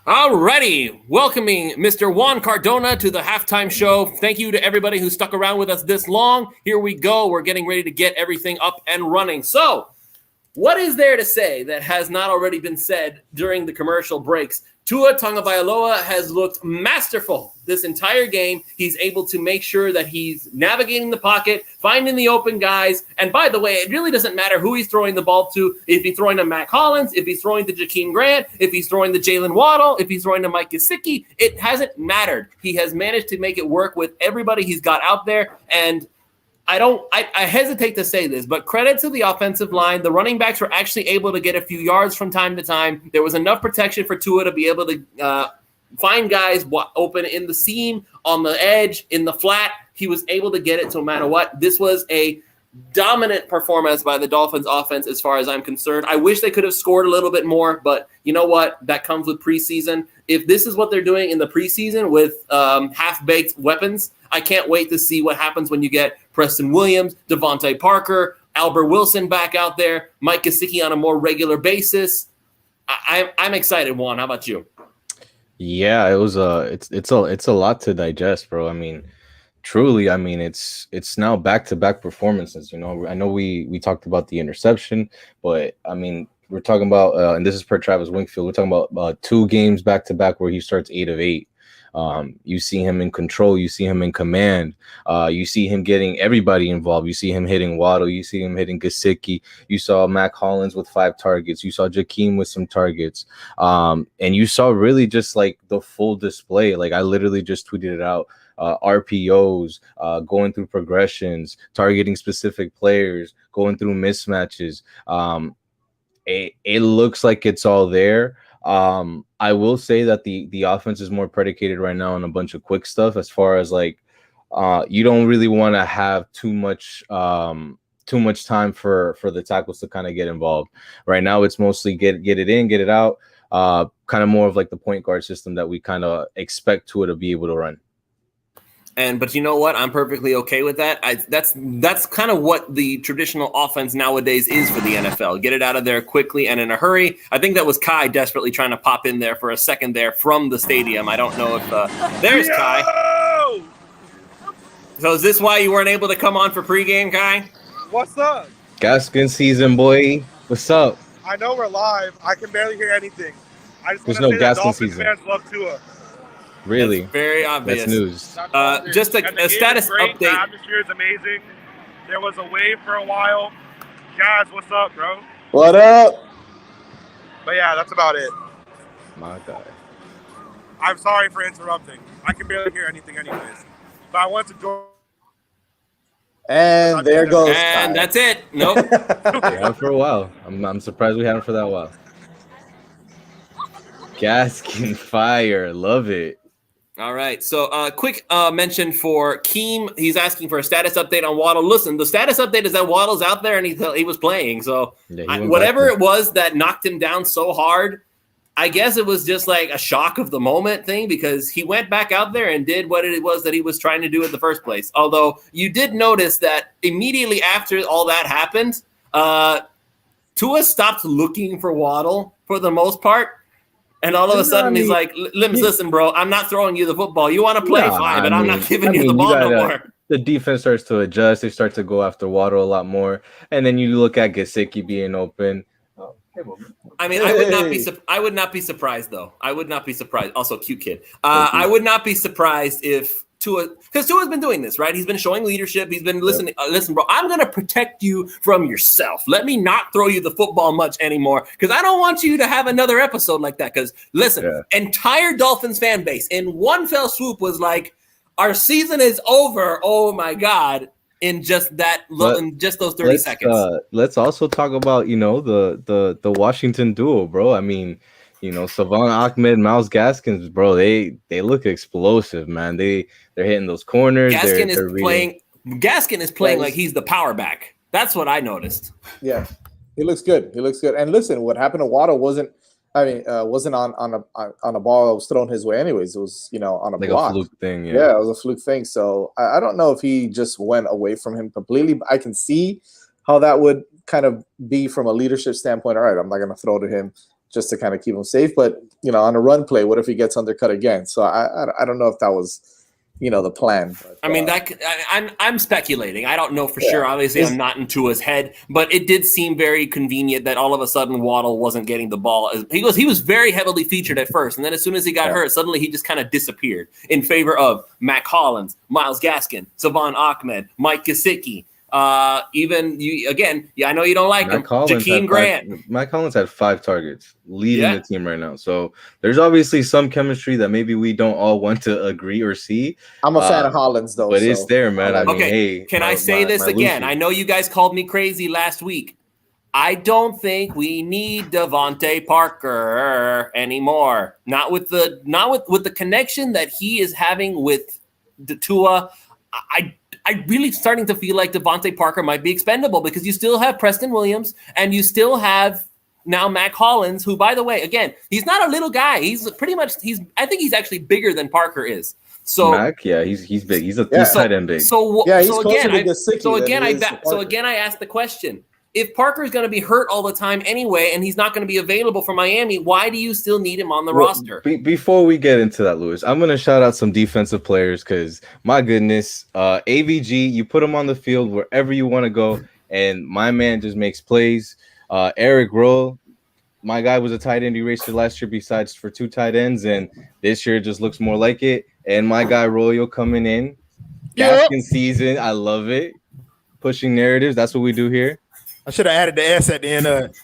[SPEAKER 1] Alrighty, welcoming Mr. Juan Cardona to the halftime show. Thank you to everybody who stuck around with us this long. Here we go. We're getting ready to get everything up and running. So, what is there to say that has not already been said during the commercial breaks? Tua Tagovailoa has looked masterful this entire game. He's able to make sure that he's navigating the pocket, finding the open guys. And by the way, it really doesn't matter who he's throwing the ball to. If he's throwing to Mac Hollins, if he's throwing to Jakeem Grant, if he's throwing to Jalen Waddle, if he's throwing to Mike Gesicki, it hasn't mattered. He has managed to make it work with everybody he's got out there. And I hesitate to say this, but credit to the offensive line. The running backs were actually able to get a few yards from time to time. There was enough protection for Tua to be able to find guys open in the seam, on the edge, in the flat. He was able to get it no matter what. This was a dominant performance by the Dolphins offense as far as I'm concerned. I wish they could have scored a little bit more, but you know what? That comes with preseason. If this is what they're doing in the preseason with half-baked weapons, I can't wait to see what happens when you get Preston Williams, Devontae Parker, Albert Wilson back out there, Mike Gesicki on a more regular basis. I'm excited, Juan. How about you?
[SPEAKER 5] Yeah, it was it's a lot to digest, bro. I mean, truly, I mean, it's now back-to-back performances. You know, I know we talked about the interception, but I mean, we're talking about and this is per Travis Wingfield. We're talking about 2 games back-to-back where he starts 8 of 8. You see him in control. You see him in command. You see him getting everybody involved. You see him hitting Waddle. You see him hitting Gesicki. You saw Mac Hollins with 5 targets. You saw Jakeem with some targets. And you saw really just like the full display. Like I literally just tweeted it out. RPOs, going through progressions, targeting specific players, going through mismatches. It looks like it's all there. I will say that the offense is more predicated right now on a bunch of quick stuff as far as like you don't really want to have too much time for the tackles to kind of get involved. Right now it's mostly get it in, get it out, kind of more of like the point guard system that we kind of expect Tua to be able to run.
[SPEAKER 1] But you know what? I'm perfectly okay with that. That's kind of what the traditional offense nowadays is for the NFL. Get it out of there quickly and in a hurry. I think that was Kai desperately trying to pop in there for a second there from the stadium. I don't know if there's Kai. So is this why you weren't able to come on for pregame, Kai?
[SPEAKER 6] What's up?
[SPEAKER 5] Gaskin season, boy. What's up?
[SPEAKER 6] I know we're live. I can barely hear anything. I just
[SPEAKER 5] There's
[SPEAKER 6] want
[SPEAKER 5] no
[SPEAKER 6] to say that
[SPEAKER 5] Gaskin
[SPEAKER 6] Dolphins
[SPEAKER 5] season.
[SPEAKER 6] fans love Tua.
[SPEAKER 5] Really?
[SPEAKER 1] That's very obvious.
[SPEAKER 5] That's news.
[SPEAKER 1] Just a status update.
[SPEAKER 6] The atmosphere is amazing. There was a wave for a while. Guys, what's up, bro?
[SPEAKER 3] What up?
[SPEAKER 6] But yeah, that's about it.
[SPEAKER 5] My guy.
[SPEAKER 6] I'm sorry for interrupting. I can barely hear anything anyways. But I want to join.
[SPEAKER 3] And there goes
[SPEAKER 1] And
[SPEAKER 3] Kai.
[SPEAKER 1] that's it. Nope.
[SPEAKER 5] We had for a while. I'm surprised we had him for that while. Gaskin fire. Love it.
[SPEAKER 1] All right. So quick mention for Keem. He's asking for a status update on Waddle. Listen, the status update is that Waddle's out there and he was playing. So
[SPEAKER 5] Yeah,
[SPEAKER 1] whatever it was that knocked him down so hard, I guess it was just like a shock of the moment thing because he went back out there and did what it was that he was trying to do in the first place. Although you did notice that immediately after all that happened, Tua stopped looking for Waddle for the most part. And all of a sudden, he's like, listen, bro, I'm not throwing you the football. You want to play, fine, but I'm not giving you the ball no more.
[SPEAKER 5] The defense starts to adjust. They start to go after Waddle a lot more. And then you look at Gesicki being open.
[SPEAKER 1] I mean, I would not be surprised, though. I would not be surprised. Also, cute kid. I would not be surprised if Tua, because Tua's been doing this, right? He's been showing leadership. He's been listening. Listen, bro, I'm going to protect you from yourself. Let me not throw you the football much anymore because I don't want you to have another episode like that. Because listen, entire Dolphins fan base in one fell swoop was like, our season is over. Oh my God. In just those 30 seconds.
[SPEAKER 5] Let's also talk about, the Washington duo, bro. I mean, Savon Ahmed, Myles Gaskins, bro, they look explosive, man. They're hitting those corners.
[SPEAKER 1] Gaskin is playing like he's the power back. That's what I noticed.
[SPEAKER 3] Yeah, he looks good. And listen, what happened to Waddle wasn't on a ball that was thrown his way anyways. It was, on a
[SPEAKER 5] like
[SPEAKER 3] block.
[SPEAKER 5] A fluke thing.
[SPEAKER 3] Yeah, it was a fluke thing. So I don't know if he just went away from him completely, but I can see how that would kind of be from a leadership standpoint. All right, I'm not going to throw to him. just to kind of keep him safe. But, on a run play, what if he gets undercut again? So I don't know if that was, the plan. But,
[SPEAKER 1] I mean, I'm speculating. I don't know for sure. Obviously, I'm not in Tua's head, but it did seem very convenient that all of a sudden Waddle wasn't getting the ball. He was very heavily featured at first, and then as soon as he got hurt, suddenly he just kind of disappeared in favor of Mac Hollins, Myles Gaskin, Savon Ahmed, Mike Gesicki. Even you again. Yeah, I know you don't like him. Jakeem Grant.
[SPEAKER 5] Mike Collins had 5 targets, leading the team right now. So there's obviously some chemistry that maybe we don't all want to agree or see.
[SPEAKER 3] I'm a fan of Hollins, though.
[SPEAKER 5] But it's there, man. I mean, hey,
[SPEAKER 1] can I say this again? I know you guys called me crazy last week. I don't think we need Devontae Parker anymore. Not with the connection that he is having with Tua. I'm really starting to feel like Devontae Parker might be expendable because you still have Preston Williams and you still have now Mac Hollins, who, by the way, again, he's not a little guy. He's pretty much I think he's actually bigger than Parker is. So
[SPEAKER 5] Mac, he's big. He's a tight end big.
[SPEAKER 1] So again, I ask the question: if Parker is going to be hurt all the time anyway, and he's not going to be available for Miami, why do you still need him on the roster?
[SPEAKER 5] Before we get into that, Louis, I'm going to shout out some defensive players because, my goodness, AVG, you put him on the field wherever you want to go, and my man just makes plays. Eric Rowe, my guy was a tight end eraser last year besides for 2 tight ends, and this year just looks more like it. And my guy Royal coming in. Gaskin season, I love it. Pushing narratives, that's what we do here.
[SPEAKER 7] I should have added the S at the end of it.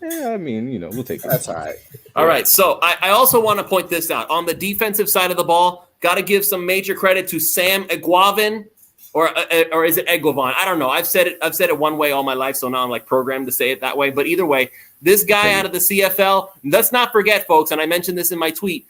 [SPEAKER 5] Yeah, I mean, we'll take it.
[SPEAKER 3] That's all right.
[SPEAKER 1] All right. So I also want to point this out. On the defensive side of the ball, got to give some major credit to Sam Eguavoen, or is it Eguavoen? I don't know. I've said it one way all my life, so now I'm like programmed to say it that way. But either way, this guy out of the CFL, let's not forget, folks, and I mentioned this in my tweet,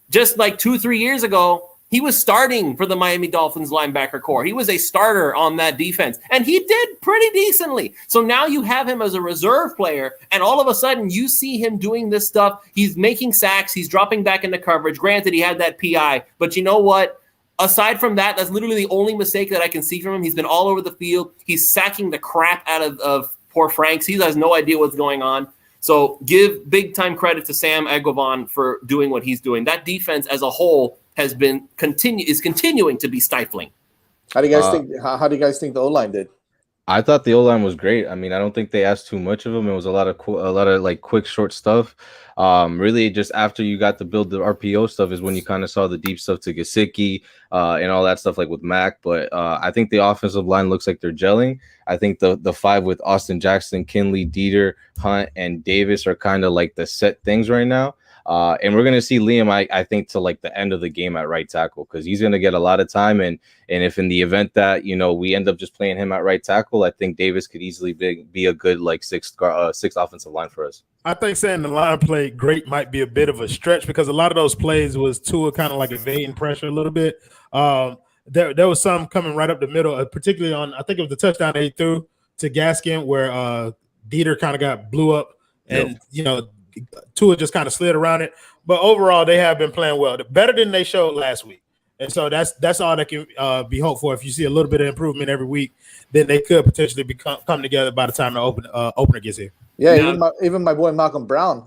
[SPEAKER 1] just like 2-3 years ago, he was starting for the Miami Dolphins linebacker core. He was a starter on that defense, and he did pretty decently. So now you have him as a reserve player, and all of a sudden you see him doing this stuff. He's making sacks. He's dropping back into coverage. Granted, he had that PI, but you know what? Aside from that, that's literally the only mistake that I can see from him. He's been all over the field. He's sacking the crap out of poor Franks. He has no idea what's going on. So give big-time credit to Sam Eguavoen for doing what he's doing. That defense as a whole is continuing to be stifling.
[SPEAKER 3] How do you guys think? How do you guys think the O-line did?
[SPEAKER 5] I thought the O-line was great. I mean, I don't think they asked too much of them. It was a lot of like quick, short stuff. Really, just after you got to build the RPO stuff is when you kind of saw the deep stuff to Gesicki and all that stuff like with Mac. But I think the offensive line looks like they're gelling. I think the 5 with Austin Jackson, Kinley, Dieter, Hunt, and Davis are kind of like the set things right now. And we're going to see Liam, I think, to like the end of the game at right tackle because he's going to get a lot of time. And if in the event that, we end up just playing him at right tackle, I think Davis could easily be a good like sixth offensive line for us.
[SPEAKER 7] I think saying the line play great might be a bit of a stretch because a lot of those plays was Tua kind of like evading pressure a little bit. There was some coming right up the middle, particularly on, I think it was the touchdown they threw to Gaskin where Dieter kind of blew up and, Tua just kind of slid around it. But overall, they have been playing well, better than they showed last week. And so that's all that can be hoped for. If you see a little bit of improvement every week, then they could potentially come together by the time the opener gets here.
[SPEAKER 3] Yeah, even my boy Malcolm Brown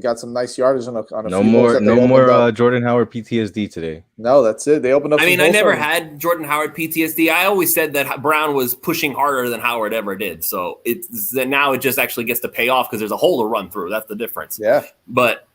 [SPEAKER 3] got some nice yardage on a
[SPEAKER 5] no more Jordan Howard PTSD today.
[SPEAKER 3] No, that's it. They opened up.
[SPEAKER 1] I mean, I never had Jordan Howard PTSD. I always said that Brown was pushing harder than Howard ever did. So now it just actually gets to pay off because there's a hole to run through. That's the difference.
[SPEAKER 3] Yeah.
[SPEAKER 1] But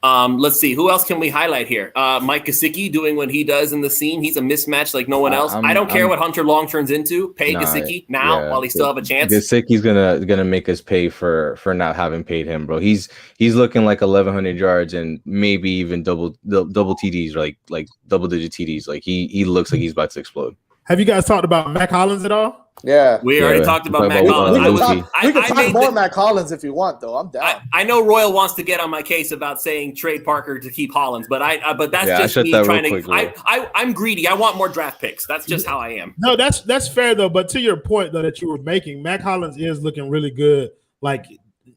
[SPEAKER 1] let's see. Who else can we highlight here? Mike Gesicki doing what he does in the seam. He's a mismatch like no one else. I don't care what Hunter Long turns into. Pay Gesicki now while he still have a chance.
[SPEAKER 5] Gesicki's gonna make us pay for not having paid him, bro. He's looking like 1,100 yards and maybe even double TDs, like double digit TDs. Like he looks like he's about to explode.
[SPEAKER 7] Have you guys talked about Mac Hollins at all?
[SPEAKER 3] Yeah,
[SPEAKER 1] we already talked about Mac Hollins.
[SPEAKER 3] We can talk more Mac Hollins if you want, though. I'm down.
[SPEAKER 1] I know Royal wants to get on my case about saying trade Parker to keep Hollins, but that's just me trying to. I'm greedy. I want more draft picks. That's just how I am.
[SPEAKER 7] No, that's fair though. But to your point though that you were making, Mac Hollins is looking really good. Like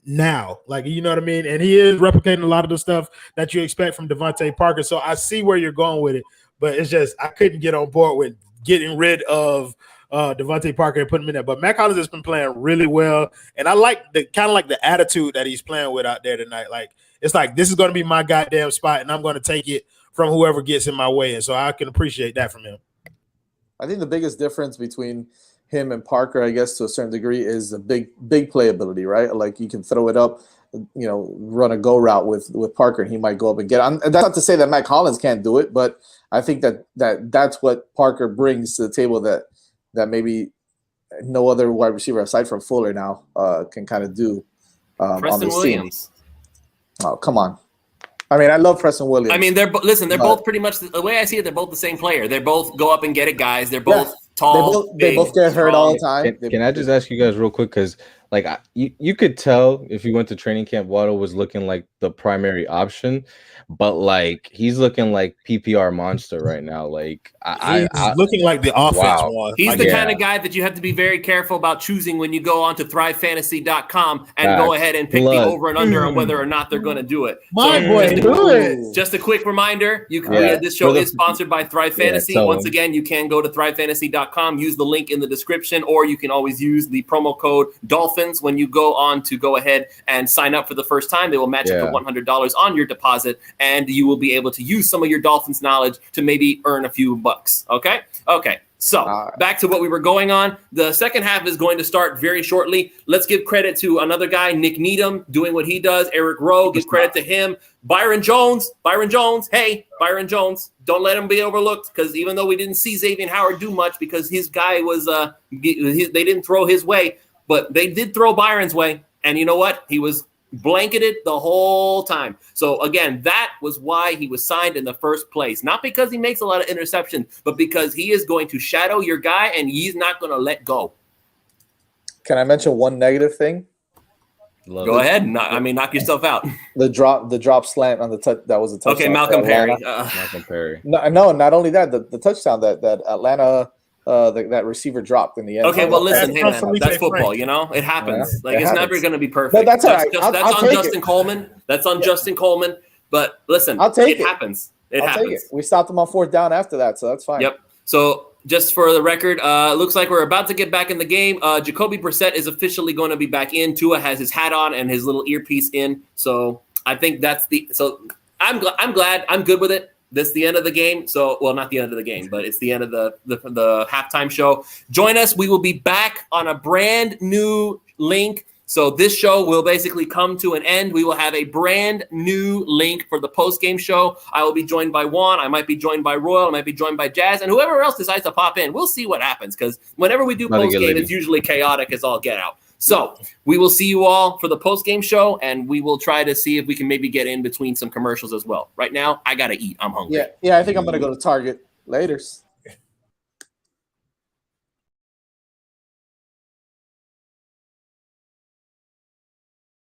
[SPEAKER 7] now, like you know what I mean, and he is replicating a lot of the stuff that you expect from Devontae Parker. So I see where you're going with it, but it's just I couldn't get on board with getting rid of Devontae Parker and put him in there. But Matt Collins has been playing really well, and I like the attitude that he's playing with out there tonight. Like it's like this is going to be my goddamn spot, and I'm going to take it from whoever gets in my way, and so I can appreciate that from him.
[SPEAKER 3] I think the biggest difference between him and Parker, I guess, to a certain degree, is the big playability, right? Like you can throw it up, run a go route with Parker, and he might go up and get it. And that's not to say that Matt Collins can't do it, but I think that's what Parker brings to the table that maybe no other wide receiver aside from Fuller now can kind of do.
[SPEAKER 1] Preston Williams.
[SPEAKER 3] Team. Oh, come on. I mean, I love Preston Williams.
[SPEAKER 1] I mean, they're both pretty much the way I see it. They're both the same player. They both go up and get it, guys. They're both tall.
[SPEAKER 3] They both get hurt all the time.
[SPEAKER 5] Can I just ask you guys real quick? Because you could tell if you went to training camp, Waddle was looking like the primary option, but like he's looking like PPR monster right now. Like
[SPEAKER 7] he's looking like the offense one.
[SPEAKER 1] He's the kind of guy that you have to be very careful about choosing when you go on to thrivefantasy.com and go ahead and pick the over and under on whether or not they're going to do it. Just a quick reminder, this show is sponsored by Thrive Fantasy. Once again, you can go to thrivefantasy.com, use the link in the description, or you can always use the promo code Dolphins when you go ahead and sign up for the first time. They will match up to $100 on your deposit, and you will be able to use some of your Dolphins knowledge to maybe earn a few bucks. Okay. So back to what we were going on. The second half is going to start very shortly. Let's give credit to another guy, Nick Needham, doing what he does. Eric Rowe, give credit to him. Byron Jones. Hey, Byron Jones. Don't let him be overlooked, because even though we didn't see Xavier Howard do much because his guy was they didn't throw his way, but they did throw Byron's way. And you know what? He was blanketed the whole time. So again, that was why he was signed in the first place. Not because he makes a lot of interceptions, but because he is going to shadow your guy and he's not going to let go.
[SPEAKER 3] Can I mention one negative thing?
[SPEAKER 1] Go ahead. Knock yourself out.
[SPEAKER 3] The drop slant on the touch. That was a touchdown.
[SPEAKER 1] Okay, Malcolm Perry.
[SPEAKER 5] Malcolm Perry.
[SPEAKER 3] No, not only that, the touchdown that Atlanta that receiver dropped in the end.
[SPEAKER 1] Okay, well, listen, hey, man, that's football, it happens.
[SPEAKER 3] Yeah,
[SPEAKER 1] it's never going to be perfect.
[SPEAKER 3] But that's all right.
[SPEAKER 1] That's on Justin Coleman. That's on Justin Coleman. But listen,
[SPEAKER 3] I'll take it.
[SPEAKER 1] Happens. It
[SPEAKER 3] I'll
[SPEAKER 1] happens.
[SPEAKER 3] take it. We stopped them on fourth down after that, so that's fine.
[SPEAKER 1] Yep. So just for the record, looks like we're about to get back in the game. Jacoby Brissett is officially going to be back in. Tua has his hat on and his little earpiece in. So I think so I'm glad. I'm good with it. This is the end of the game. So, well, not the end of the game, but it's the end of the halftime show. Join us. We will be back on a brand new link. So this show will basically come to an end. We will have a brand new link for the post-game show. I will be joined by Juan. I might be joined by Royal. I might be joined by Jazz. And whoever else decides to pop in, we'll see what happens. Because whenever we do post-game, it's usually chaotic as all get out. So we will see you all for the post-game show, and we will try to see if we can maybe get in between some commercials as well. Right now, I got to eat. I'm hungry.
[SPEAKER 3] Yeah, I think I'm going to go to Target. Laters.